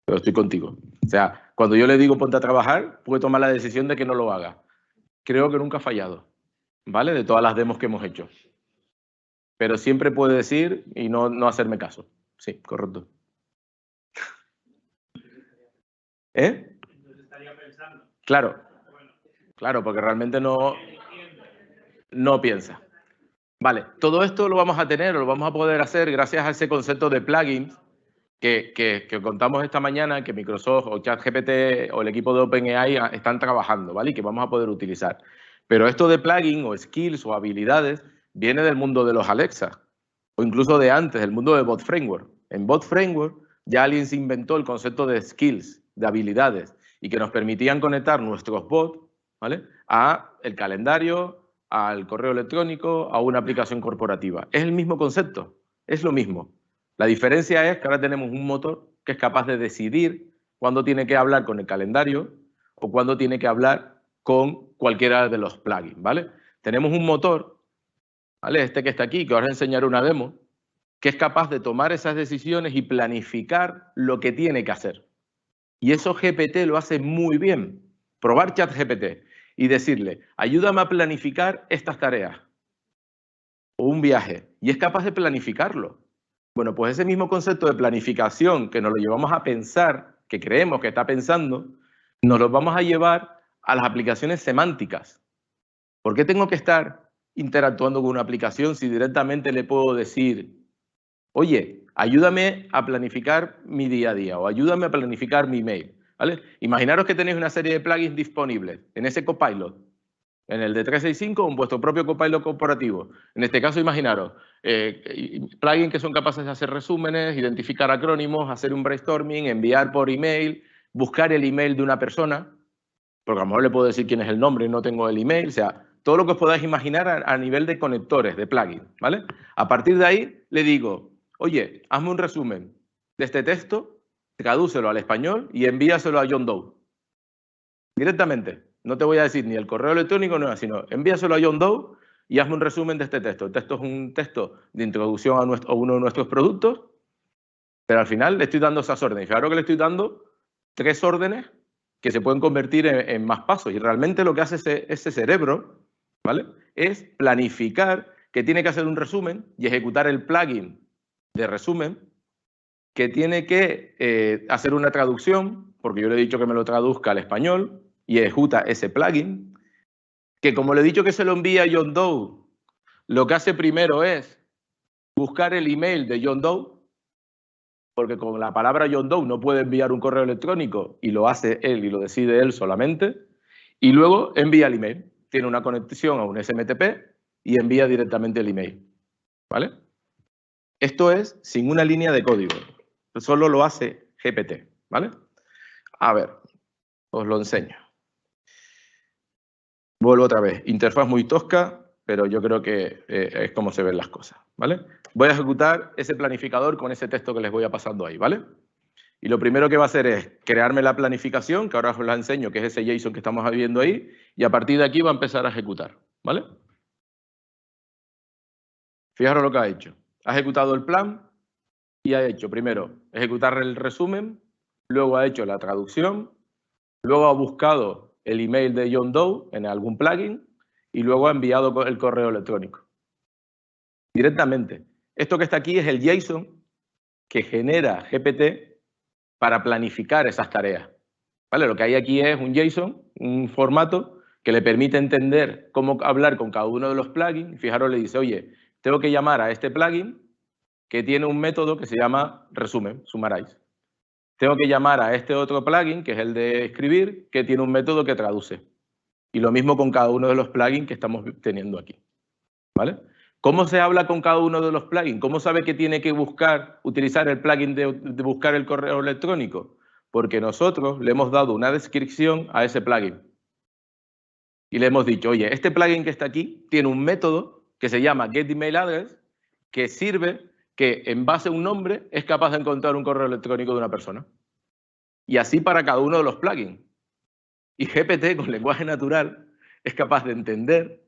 Pero estoy contigo. O sea, cuando yo le digo ponte a trabajar, puede tomar la decisión de que no lo haga. Creo que nunca ha fallado, ¿vale? De todas las demos que hemos hecho. Pero siempre puede decir y no hacerme caso. Sí, correcto. ¿Eh? Claro, claro, porque realmente no piensa. Vale, todo esto lo vamos a tener o lo vamos a poder hacer gracias a ese concepto de plugins que contamos esta mañana, que Microsoft o ChatGPT o el equipo de OpenAI están trabajando, ¿vale? Y que vamos a poder utilizar. Pero esto de plugin o skills o habilidades viene del mundo de los Alexa o incluso de antes, del mundo de Bot Framework. En Bot Framework ya alguien se inventó el concepto de skills, de habilidades, y que nos permitían conectar nuestros bots, ¿vale?, a el calendario, al correo electrónico, a una aplicación corporativa. Es el mismo concepto, es lo mismo. La diferencia es que ahora tenemos un motor que es capaz de decidir cuándo tiene que hablar con el calendario o cuándo tiene que hablar con cualquiera de los plugins, ¿vale? Tenemos un motor, ¿vale?, este que está aquí, que ahora os enseñaré una demo, que es capaz de tomar esas decisiones y planificar lo que tiene que hacer. Y eso GPT lo hace muy bien. Probar ChatGPT y decirle, ayúdame a planificar estas tareas o un viaje. Y es capaz de planificarlo. Bueno, pues ese mismo concepto de planificación que nos lo llevamos a pensar, que creemos que está pensando, nos lo vamos a llevar a las aplicaciones semánticas. ¿Por qué tengo que estar interactuando con una aplicación si directamente le puedo decir, oye, ayúdame a planificar mi día a día o ayúdame a planificar mi email, ¿vale? Imaginaros que tenéis una serie de plugins disponibles en ese Copilot, en el de 365 o en vuestro propio Copilot corporativo. En este caso, imaginaros, plugins que son capaces de hacer resúmenes, identificar acrónimos, hacer un brainstorming, enviar por email, buscar el email de una persona, porque a lo mejor le puedo decir quién es el nombre y no tengo el email, o sea, todo lo que os podáis imaginar a nivel de conectores, de plugin, ¿vale? A partir de ahí le digo, oye, hazme un resumen de este texto, tradúcelo al español y envíaselo a John Doe. Directamente. No te voy a decir ni el correo electrónico, no, sino envíaselo a John Doe y hazme un resumen de este texto. El texto es un texto de introducción a uno de nuestros productos, pero al final le estoy dando esas órdenes. Claro que le estoy dando 3 órdenes que se pueden convertir en más pasos. Y realmente lo que hace ese cerebro, ¿vale?, es planificar que tiene que hacer un resumen y ejecutar el plugin de resumen, que tiene que hacer una traducción, porque yo le he dicho que me lo traduzca al español y ejecuta ese plugin, que como le he dicho que se lo envía a John Doe, lo que hace primero es buscar el email de John Doe, porque con la palabra John Doe no puede enviar un correo electrónico y lo hace él y lo decide él solamente, y luego envía el email. Tiene una conexión a un SMTP y envía directamente el email, ¿vale? Esto es sin una línea de código, solo lo hace GPT, ¿vale? A ver, os lo enseño. Vuelvo otra vez, interfaz muy tosca, pero yo creo que es como se ven las cosas, ¿vale? Voy a ejecutar ese planificador con ese texto que les voy a pasando ahí, ¿vale? Y lo primero que va a hacer es crearme la planificación, que ahora os la enseño, que es ese JSON que estamos viendo ahí, y a partir de aquí va a empezar a ejecutar, ¿vale? Fijaros lo que ha hecho. Ha ejecutado el plan y ha hecho primero ejecutar el resumen, luego ha hecho la traducción, luego ha buscado el email de John Doe en algún plugin y luego ha enviado el correo electrónico. Directamente. Esto que está aquí es el JSON que genera GPT para planificar esas tareas, ¿vale? Lo que hay aquí es un JSON, un formato que le permite entender cómo hablar con cada uno de los plugins. Fijaros, le dice, oye, tengo que llamar a este plugin que tiene un método que se llama resumen, summarize. Tengo que llamar a este otro plugin, que es el de escribir, que tiene un método que traduce. Y lo mismo con cada uno de los plugins que estamos teniendo aquí. ¿Vale? ¿Cómo se habla con cada uno de los plugins? ¿Cómo sabe que tiene que utilizar el plugin de buscar el correo electrónico? Porque nosotros le hemos dado una descripción a ese plugin. Y le hemos dicho, oye, este plugin que está aquí tiene un método que se llama getEmailaddress, que sirve que en base a un nombre es capaz de encontrar un correo electrónico de una persona. Y así para cada uno de los plugins. Y GPT con lenguaje natural es capaz de entender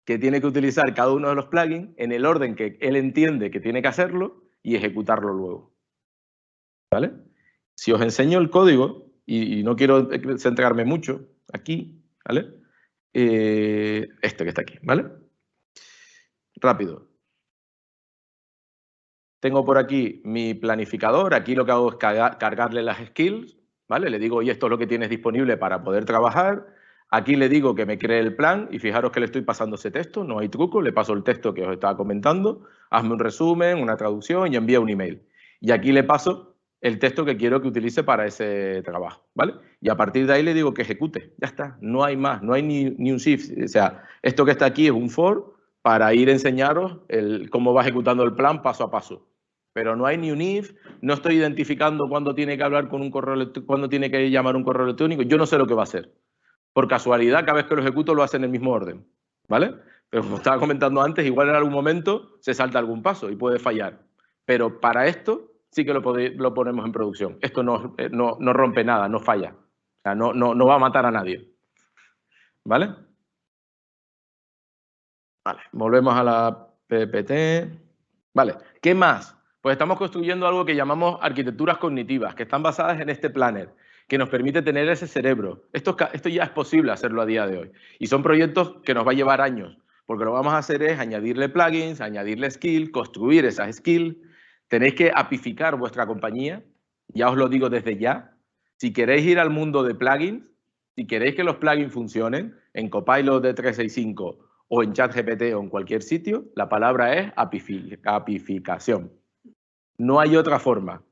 que tiene que utilizar cada uno de los plugins en el orden que él entiende que tiene que hacerlo y ejecutarlo luego. ¿Vale? Si os enseño el código, y no quiero centrarme mucho aquí, ¿vale? Este que está aquí, ¿vale? Rápido. Tengo por aquí mi planificador. Aquí lo que hago es cargarle las skills, ¿vale? Le digo, oye, esto es lo que tienes disponible para poder trabajar. Aquí le digo que me cree el plan y fijaros que le estoy pasando ese texto, no hay truco, le paso el texto que os estaba comentando, hazme un resumen, una traducción y envía un email. Y aquí le paso el texto que quiero que utilice para ese trabajo, ¿vale? Y a partir de ahí le digo que ejecute, ya está, no hay más, no hay ni un shift. O sea, esto que está aquí es un for para ir a enseñaros cómo va ejecutando el plan paso a paso. Pero no hay ni un if, no estoy identificando cuándo tiene que hablar con un correo, cuándo tiene que llamar un correo electrónico, yo no sé lo que va a hacer. Por casualidad, cada vez que lo ejecuto lo hace en el mismo orden, ¿vale? Pero como estaba comentando antes, igual en algún momento se salta algún paso y puede fallar. Pero para esto sí que lo ponemos en producción. Esto no rompe nada, no falla. O sea, no va a matar a nadie. ¿Vale? Vale, volvemos a la PPT. Vale, ¿qué más? Pues estamos construyendo algo que llamamos arquitecturas cognitivas, que están basadas en este planner, que nos permite tener ese cerebro. Esto ya es posible hacerlo a día de hoy. Y son proyectos que nos va a llevar años, porque lo que vamos a hacer es añadirle plugins, añadirle skills, construir esas skills. Tenéis que apificar vuestra compañía, ya os lo digo desde ya. Si queréis ir al mundo de plugins, si queréis que los plugins funcionen, en Copilot de 365 o en ChatGPT o en cualquier sitio, la palabra es apificación. No hay otra forma.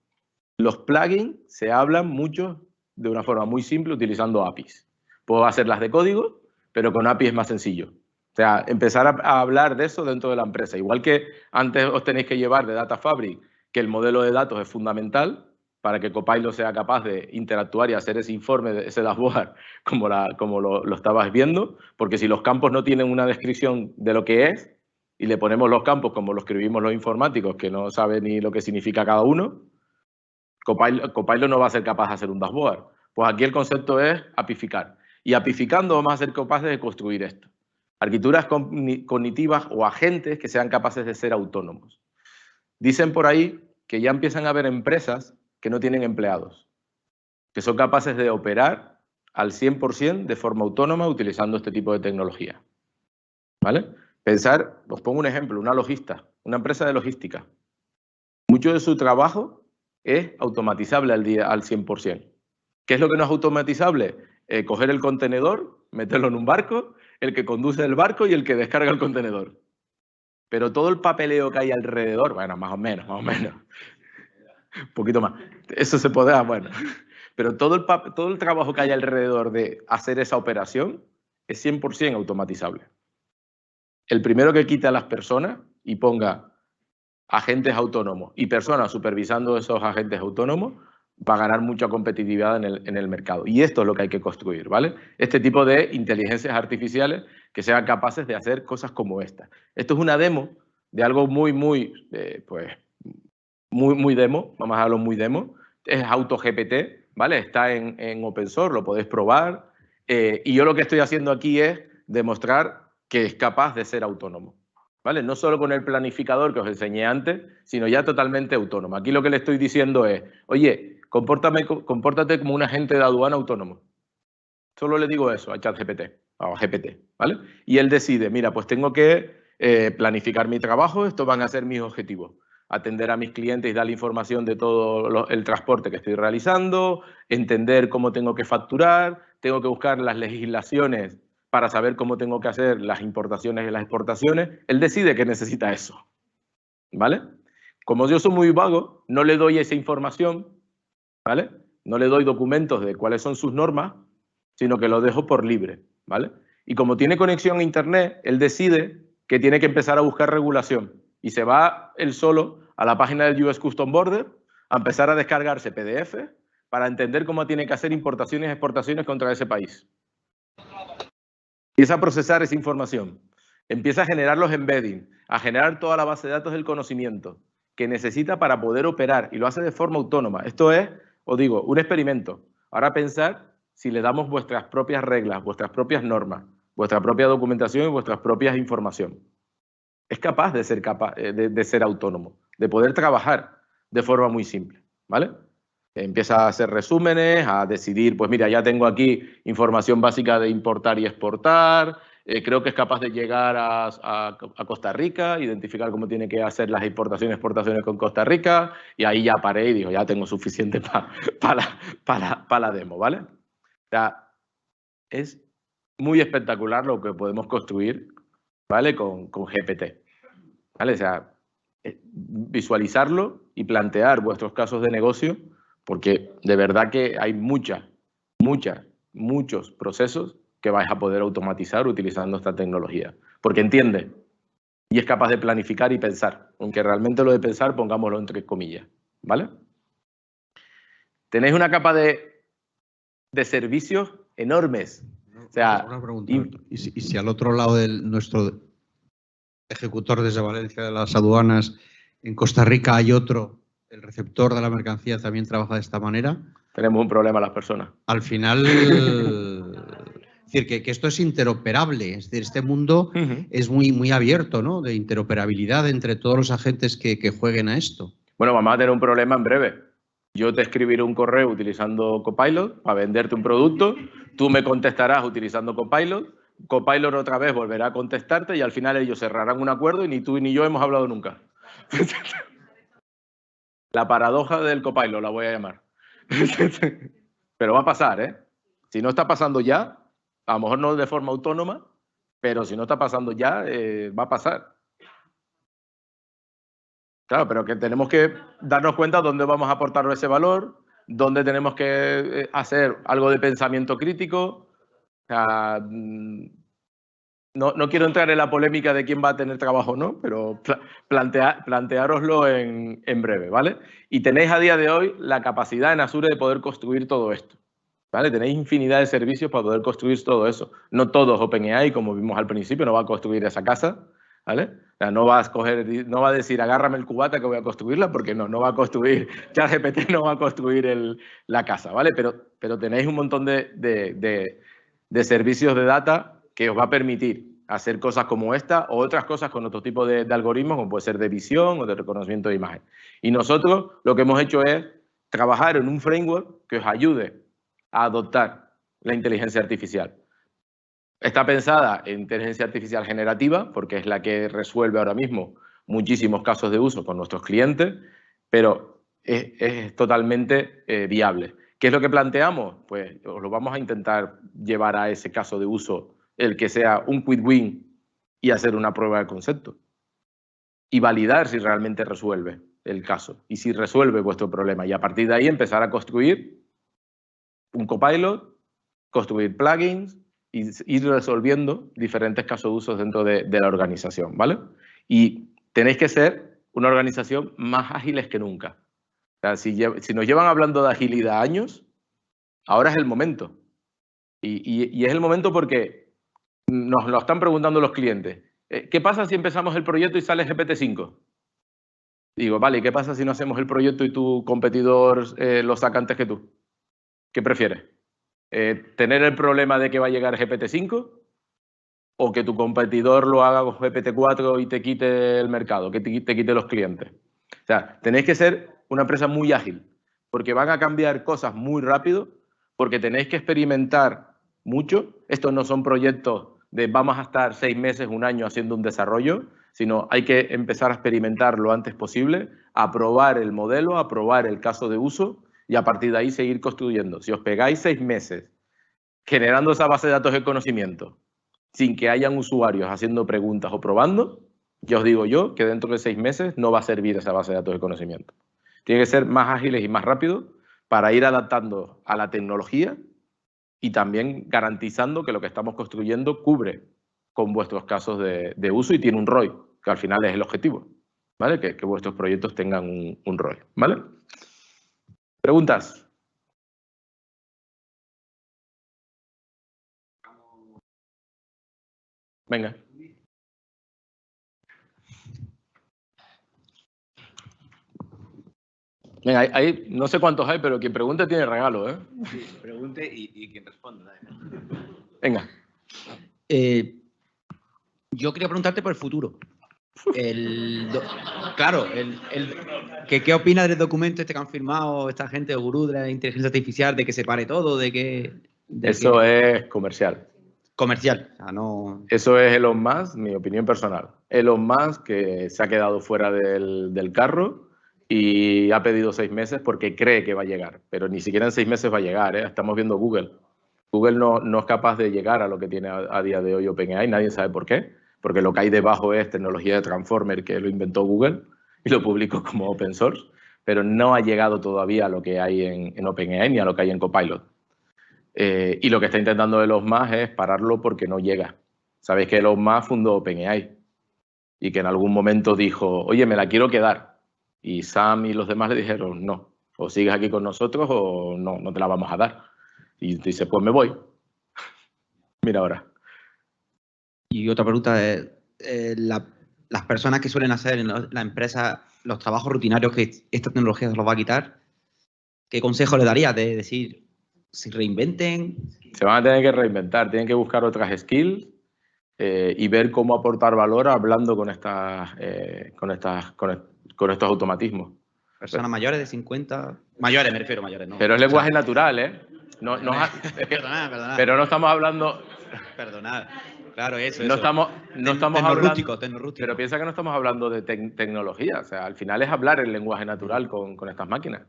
Los plugins se hablan mucho de una forma muy simple utilizando APIs. Puedo hacerlas de código, pero con APIs es más sencillo. O sea, empezar a hablar de eso dentro de la empresa. Igual que antes os tenéis que llevar de Data Fabric, que el modelo de datos es fundamental para que Copilot sea capaz de interactuar y hacer ese informe, ese dashboard, como lo estabas viendo, porque si los campos no tienen una descripción de lo que es, y le ponemos los campos como lo escribimos los informáticos, que no saben ni lo que significa cada uno, Copilot no va a ser capaz de hacer un dashboard. Pues aquí el concepto es apificar. Y apificando vamos a ser capaces de construir esto. Arquitecturas cognitivas o agentes que sean capaces de ser autónomos. Dicen por ahí que ya empiezan a haber empresas que no tienen empleados, que son capaces de operar al 100% de forma autónoma utilizando este tipo de tecnología. ¿Vale? Pensar, os pongo un ejemplo, una empresa de logística. Mucho de su trabajo es automatizable al 100%. ¿Qué es lo que no es automatizable? Coger el contenedor, meterlo en un barco, el que conduce el barco y el que descarga el contenedor. Pero todo el papeleo que hay alrededor, bueno, más o menos, un poquito más. Eso se podrá, bueno. Pero todo el trabajo que hay alrededor de hacer esa operación es 100% automatizable. El primero que quite a las personas y ponga agentes autónomos y personas supervisando esos agentes autónomos va a ganar mucha competitividad en el mercado. Y esto es lo que hay que construir, ¿vale? Este tipo de inteligencias artificiales que sean capaces de hacer cosas como esta. Esto es una demo de algo muy demo, vamos a hablarlo muy demo. Es AutoGPT, ¿vale? Está en open source, lo podéis probar. Y yo lo que estoy haciendo aquí es demostrar que es capaz de ser autónomo. ¿Vale? No solo con el planificador que os enseñé antes, sino ya totalmente autónomo. Aquí lo que le estoy diciendo es, oye, compórtate como un agente de aduana autónomo. Solo le digo eso a ChatGPT, o a GPT, ¿vale? Y él decide, mira, pues tengo que planificar mi trabajo, estos van a ser mis objetivos. Atender a mis clientes y darle información de todo el transporte que estoy realizando, entender cómo tengo que facturar, tengo que buscar las legislaciones para saber cómo tengo que hacer las importaciones y las exportaciones. Él decide que necesita eso, ¿vale? Como yo soy muy vago, no le doy esa información, ¿vale? No le doy documentos de cuáles son sus normas, sino que lo dejo por libre, ¿vale? Y como tiene conexión a Internet, él decide que tiene que empezar a buscar regulación y se va él solo a la página del US Customs Border a empezar a descargarse PDF para entender cómo tiene que hacer importaciones y exportaciones contra ese país. Empieza a procesar esa información, empieza a generar los embeddings, a generar toda la base de datos del conocimiento que necesita para poder operar y lo hace de forma autónoma. Esto es, os digo, un experimento. Ahora pensar si le damos vuestras propias reglas, vuestras propias normas, vuestra propia documentación y vuestras propias información. Es capaz de ser autónomo, de poder trabajar de forma muy simple, ¿vale? Empieza a hacer resúmenes, a decidir, pues mira, ya tengo aquí información básica de importar y exportar, creo que es capaz de llegar a Costa Rica, identificar cómo tiene que hacer las importaciones y exportaciones con Costa Rica, y ahí ya paré y digo, ya tengo suficiente para la demo, ¿vale? O sea, es muy espectacular lo que podemos construir, ¿vale? Con GPT, ¿vale? O sea, visualizarlo y plantear vuestros casos de negocio, porque de verdad que hay muchos procesos que vais a poder automatizar utilizando esta tecnología. Porque entiende y es capaz de planificar y pensar, aunque realmente lo de pensar pongámoslo entre comillas, ¿vale? Tenéis una capa de servicios enormes. O sea, una pregunta, ¿y si al otro lado de nuestro ejecutor desde Valencia de las aduanas, en Costa Rica hay otro, el receptor de la mercancía también trabaja de esta manera? Tenemos un problema las personas. Al final, es decir, que esto es interoperable. Es decir, este mundo es muy abierto, ¿no? De interoperabilidad entre todos los agentes que jueguen a esto. Bueno, vamos a tener un problema en breve. Yo te escribiré un correo utilizando Copilot para venderte un producto, tú me contestarás utilizando Copilot, Copilot otra vez volverá a contestarte y al final ellos cerrarán un acuerdo y ni tú ni yo hemos hablado nunca. La paradoja del Copilot la voy a llamar. Pero va a pasar, ¿eh? Si no está pasando ya, a lo mejor no de forma autónoma, pero si no está pasando ya, va a pasar. Claro, pero que tenemos que darnos cuenta dónde vamos a aportar ese valor, dónde tenemos que hacer algo de pensamiento crítico. O sea, no quiero entrar en la polémica de quién va a tener trabajo o no, pero planteároslo en breve, ¿vale? Y tenéis a día de hoy la capacidad en Azure de poder construir todo esto, ¿vale? Tenéis infinidad de servicios para poder construir todo eso. No todos OpenAI, como vimos al principio, no va a construir esa casa, ¿vale? O sea, no va a decir agárrame el cubata que voy a construirla, porque no va a construir, ChatGPT no va a construir la casa, ¿vale? Pero tenéis un montón de servicios de data que os va a permitir hacer cosas como esta o otras cosas con otro tipo de algoritmos, como puede ser de visión o de reconocimiento de imagen. Y nosotros lo que hemos hecho es trabajar en un framework que os ayude a adoptar la inteligencia artificial. Está pensada en inteligencia artificial generativa, porque es la que resuelve ahora mismo muchísimos casos de uso con nuestros clientes, pero es totalmente viable. ¿Qué es lo que planteamos? Pues os lo vamos a intentar llevar a ese caso de uso, el que sea un quick win y hacer una prueba de concepto. Y validar si realmente resuelve el caso y si resuelve vuestro problema. Y a partir de ahí empezar a construir un copilot, construir plugins y ir resolviendo diferentes casos de uso dentro de la organización, ¿vale? Y tenéis que ser una organización más ágiles que nunca. O sea, si nos llevan hablando de agilidad años, ahora es el momento. Y es el momento porque nos lo están preguntando los clientes. ¿Qué pasa si empezamos el proyecto y sale GPT-5? Digo, vale, ¿y qué pasa si no hacemos el proyecto y tu competidor lo saca antes que tú? ¿Qué prefieres? ¿Tener el problema de que va a llegar GPT-5 o que tu competidor lo haga con GPT-4 y te quite el mercado, que te quite los clientes? O sea, tenéis que ser una empresa muy ágil, porque van a cambiar cosas muy rápido, porque tenéis que experimentar mucho. Estos no son proyectos de vamos a estar 6 meses, 1 año haciendo un desarrollo, sino hay que empezar a experimentar lo antes posible, a probar el modelo, a probar el caso de uso y a partir de ahí seguir construyendo. Si os pegáis 6 meses generando esa base de datos de conocimiento sin que hayan usuarios haciendo preguntas o probando, Ya os digo yo que dentro de 6 meses no va a servir esa base de datos de conocimiento. Tiene que ser más ágiles y más rápidos para ir adaptando a la tecnología y también garantizando que lo que estamos construyendo cubre con vuestros casos de uso y tiene un ROI, que al final es el objetivo, ¿vale? Que vuestros proyectos tengan un ROI, ¿vale? ¿Preguntas? Venga. Venga, ahí no sé cuántos hay, pero quien pregunte tiene regalo, ¿eh? Sí, pregunte y quien responda. Venga. Yo quería preguntarte por el futuro. Claro, ¿qué opinas del documento este que han firmado esta gente de gurú de la inteligencia artificial, de que se pare todo, Eso es comercial. Comercial, o sea, no... Eso es Elon Musk, mi opinión personal. Elon Musk que se ha quedado fuera del carro y ha pedido 6 meses porque cree que va a llegar, pero ni siquiera en 6 meses va a llegar, ¿eh? Estamos viendo Google. Google no es capaz de llegar a lo que tiene a día de hoy OpenAI, nadie sabe por qué, porque lo que hay debajo es tecnología de Transformer que lo inventó Google y lo publicó como open source, pero no ha llegado todavía a lo que hay en OpenAI ni a lo que hay en Copilot. Y lo que está intentando Elon Musk es pararlo porque no llega. Sabéis que Elon Musk fundó OpenAI y que en algún momento dijo, oye, me la quiero quedar. Y Sam y los demás le dijeron, no, o sigues aquí con nosotros o no te la vamos a dar. Y dice, pues me voy. Mira ahora. Y otra pregunta es, las personas que suelen hacer en la empresa los trabajos rutinarios que esta tecnología se los va a quitar, ¿qué consejo le daría de decir, si reinventen? Se van a tener que reinventar, tienen que buscar otras skills y ver cómo aportar valor hablando con estos automatismos. Personas mayores de 50... Mayores, me refiero, mayores, ¿no? Pero es lenguaje natural, ¿eh? Perdonad. Pero no estamos hablando... Perdonad. Claro, eso. No estamos hablando... Tecnorústico. Pero piensa que no estamos hablando de tecnología. O sea, al final es hablar el lenguaje natural con estas máquinas.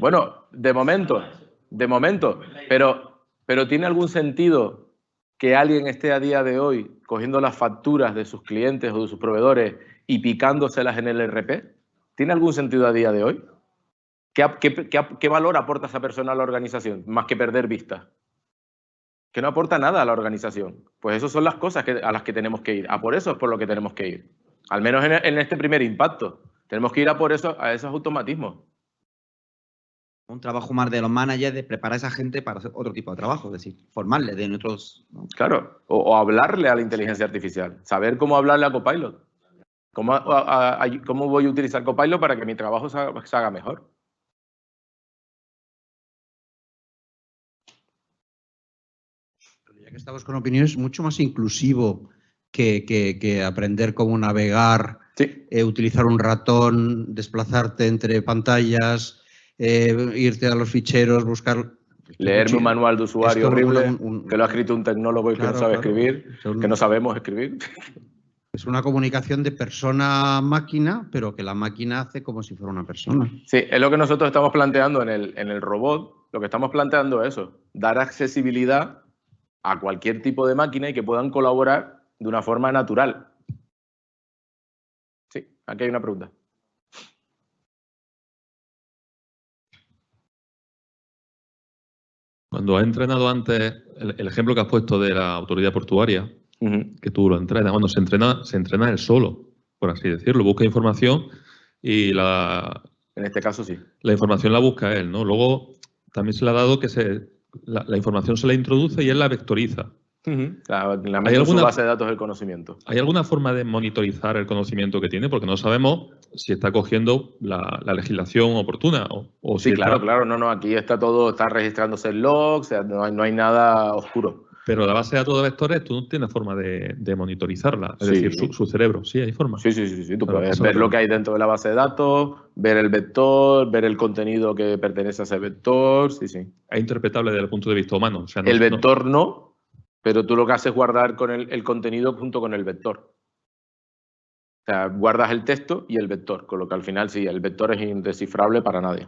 Bueno, de momento, pero ¿tiene algún sentido que alguien esté a día de hoy cogiendo las facturas de sus clientes o de sus proveedores y picándoselas en el ERP? ¿Tiene algún sentido a día de hoy? ¿Qué valor aporta esa persona a la organización, más que perder vista? Que no aporta nada a la organización. Pues esas son las cosas a las que tenemos que ir. A por eso es por lo que tenemos que ir. Al menos en este primer impacto. Tenemos que ir a por eso, a esos automatismos. Un trabajo más de los managers de preparar a esa gente para hacer otro tipo de trabajo, es decir, formarle de nuestros... ¿no? Claro, o hablarle a la inteligencia artificial, saber cómo hablarle a Copilot. ¿Cómo voy a utilizar Copilot para que mi trabajo se haga mejor? Ya que estamos con opiniones, mucho más inclusivo que aprender cómo navegar, sí. Utilizar un ratón, desplazarte entre pantallas, irte a los ficheros, buscar... Leerme un manual de usuario horrible, que lo ha escrito un tecnólogo y claro, que no sabe claro. escribir, que no sabemos escribir. Es una comunicación de persona a máquina, pero que la máquina hace como si fuera una persona. Sí, es lo que nosotros estamos planteando en el robot. Lo que estamos planteando es eso, dar accesibilidad a cualquier tipo de máquina y que puedan colaborar de una forma natural. Sí, aquí hay una pregunta. Cuando has entrenado antes, el ejemplo que has puesto de la autoridad portuaria, que tú lo entrenas, bueno, se entrena él solo, por así decirlo, busca información y en este caso sí. La información la busca él, ¿no? Luego también se le ha dado que la información se la introduce y él la vectoriza. La mete en su base de datos del conocimiento. ¿Hay alguna forma de monitorizar el conocimiento que tiene? Porque no sabemos si está cogiendo la legislación oportuna o sí, si claro, claro. No, aquí está todo, está registrándose el log, o sea, no hay nada oscuro. Pero la base de datos de vectores, tú no tienes forma de monitorizarla. Es decir, su cerebro, sí, hay forma. Sí. Tú puedes ver lo que hay dentro de la base de datos, ver el vector, ver el contenido que pertenece a ese vector, sí. Es interpretable desde el punto de vista humano. O sea, el vector no, pero tú lo que haces es guardar con el contenido junto con el vector. O sea, guardas el texto y el vector, con lo que al final sí, el vector es indescifrable para nadie.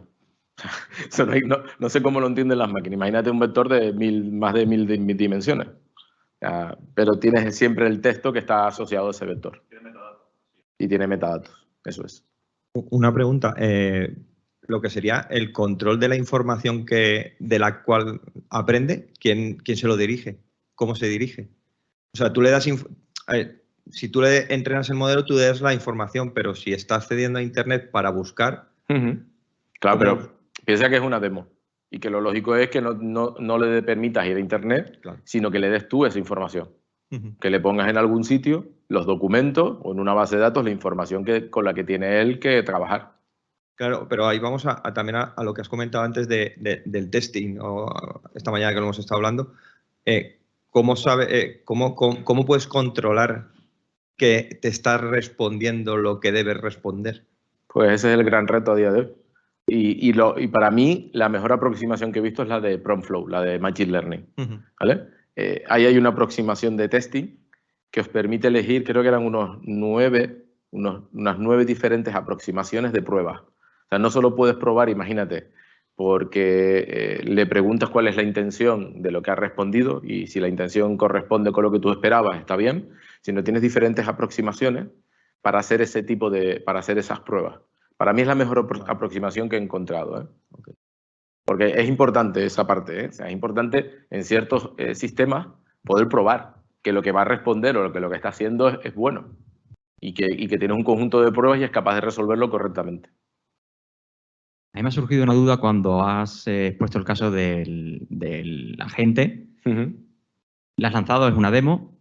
Eso no sé cómo lo entienden las máquinas. Imagínate un vector de más de 1000 dimensiones. Pero tienes siempre el texto que está asociado a ese vector. Y tiene metadatos, eso es. Una pregunta. Lo que sería el control de la información de la cual aprende, ¿quién se lo dirige? ¿Cómo se dirige? O sea, tú le das... si tú le entrenas el modelo, tú le das la información, pero si está accediendo a Internet para buscar... Claro, pero piensa que es una demo y que lo lógico es que no le permitas ir a Internet, claro, sino que le des tú esa información. Que le pongas en algún sitio los documentos o en una base de datos la información con la que tiene él que trabajar. Claro, pero ahí vamos también a lo que has comentado antes del testing, o esta mañana que lo hemos estado hablando. ¿Cómo puedes controlar que te está respondiendo lo que debes responder? Pues ese es el gran reto a día de hoy. Y para mí, la mejor aproximación que he visto es la de PromptFlow, la de Machine Learning. ¿Vale? Ahí hay una aproximación de testing que os permite elegir, creo que eran unas 9 diferentes aproximaciones de pruebas. O sea, no solo puedes probar, imagínate, porque le preguntas cuál es la intención de lo que ha respondido y si la intención corresponde con lo que tú esperabas, está bien, sino tienes diferentes aproximaciones para hacer para hacer esas pruebas. Para mí es la mejor aproximación que he encontrado, ¿eh? Okay. Porque es importante esa parte, ¿eh? O sea, es importante en ciertos sistemas poder probar que lo que va a responder o que lo que está haciendo es bueno y que tienes un conjunto de pruebas y es capaz de resolverlo correctamente. A mí me ha surgido una duda cuando has puesto el caso del agente. La has lanzado, es una demo.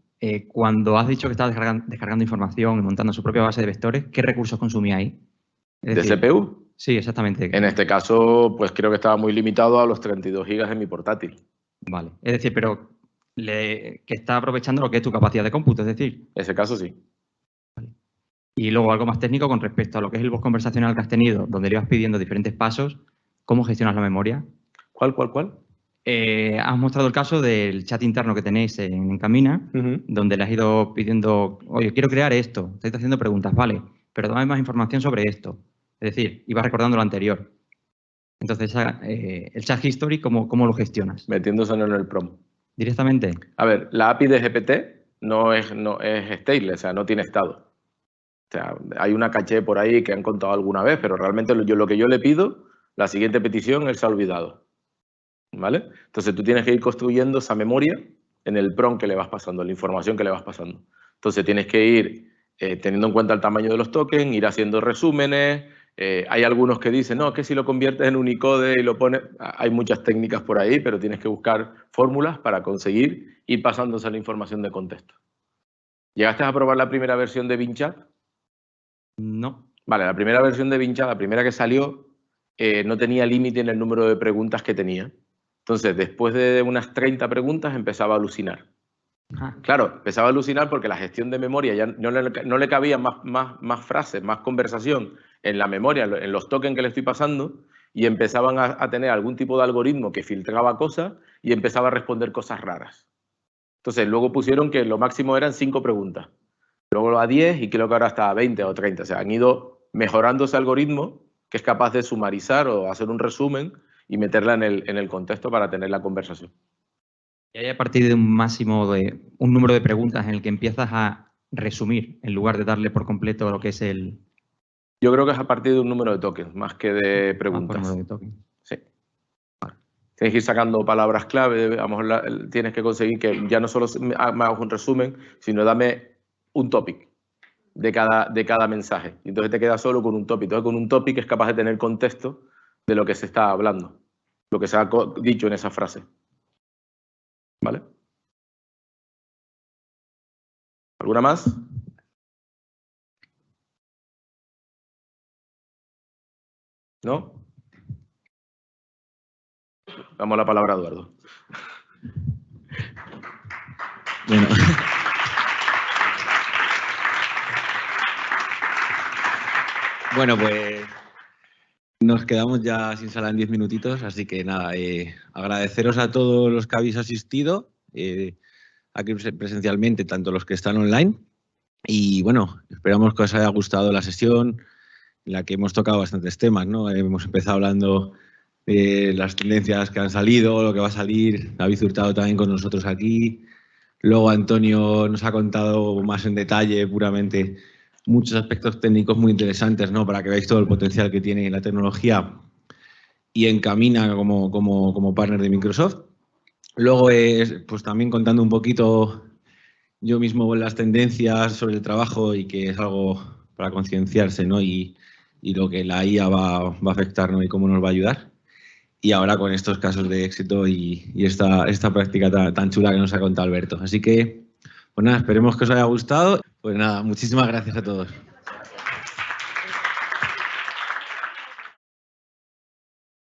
Cuando has dicho que estabas descargando información y montando su propia base de vectores, ¿qué recursos consumía ahí? ¿De CPU? Sí, exactamente. En este caso, pues creo que estaba muy limitado a los 32 GB en mi portátil. Vale. Es decir, pero que está aprovechando lo que es tu capacidad de cómputo, es decir. En ese caso, sí. Vale. Y luego algo más técnico con respecto a lo que es el bot conversacional que has tenido, donde le ibas pidiendo diferentes pasos. ¿Cómo gestionas la memoria? ¿Cuál? Has mostrado el caso del chat interno que tenéis en Encamina, donde le has ido pidiendo, oye, quiero crear esto, estáis haciendo preguntas, vale, pero dame más información sobre esto. Es decir, ibas recordando lo anterior. Entonces, el chat history, ¿cómo lo gestionas? Metiéndose en el prompt. ¿Directamente? A ver, la API de GPT no es stateless, o sea, no tiene estado. O sea, hay una caché por ahí que han contado alguna vez, pero realmente lo que yo le pido, la siguiente petición, él se ha olvidado. ¿Vale? Entonces tú tienes que ir construyendo esa memoria en el prompt que le vas pasando, la información que le vas pasando. Entonces tienes que ir teniendo en cuenta el tamaño de los tokens, ir haciendo resúmenes. Hay algunos que dicen, no, es que si lo conviertes en Unicode y lo pones... Hay muchas técnicas por ahí, pero tienes que buscar fórmulas para conseguir ir pasándose la información de contexto. ¿Llegaste a probar la primera versión de BinChat? No. Vale, la primera versión de BinChat, la primera que salió, no tenía límite en el número de preguntas que tenía. Entonces, después de unas 30 preguntas, empezaba a alucinar. Claro, empezaba a alucinar porque la gestión de memoria ya no le cabía más frases, más conversación en la memoria, en los tokens que le estoy pasando, y empezaban a tener algún tipo de algoritmo que filtraba cosas y empezaba a responder cosas raras. Entonces, luego pusieron que lo máximo eran 5 preguntas. Luego a 10 y creo que ahora está a 20 o 30. O sea, han ido mejorando ese algoritmo que es capaz de sumarizar o hacer un resumen y meterla en el contexto para tener la conversación. Y ahí a partir de un número de preguntas en el que empiezas a resumir, en lugar de darle por completo lo que es el... Yo creo que es a partir de un número de tokens, más que de preguntas. Número de tokens. Sí. Vale. Tienes que ir sacando palabras clave, tienes que conseguir que ya no solo me hagas un resumen, sino dame un topic de cada mensaje. Y entonces te quedas solo con un topic. Entonces con un topic es capaz de tener contexto de lo que se está hablando, lo que se ha dicho en esa frase. ¿Vale? ¿Alguna más? ¿No? Damos la palabra a Eduardo. Bueno. Bueno, pues nos quedamos ya sin sala en 10 minutitos, así que nada, agradeceros a todos los que habéis asistido, aquí presencialmente, tanto los que están online, Y bueno, esperamos que os haya gustado la sesión, en la que hemos tocado bastantes temas, ¿no? Hemos empezado hablando de las tendencias que han salido, lo que va a salir. David Hurtado también con nosotros aquí. Luego Antonio nos ha contado más en detalle, puramente, muchos aspectos técnicos muy interesantes, ¿no? Para que veáis todo el potencial que tiene la tecnología y encamina como partner de Microsoft. Luego, pues también contando un poquito yo mismo las tendencias sobre el trabajo y que es algo para concienciarse, ¿no? Y lo que la IA va a afectar, ¿no? Y cómo nos va a ayudar. Y ahora con estos casos de éxito y esta práctica tan chula que nos ha contado Alberto. Así que, pues nada, esperemos que os haya gustado. Pues nada, muchísimas gracias a todos.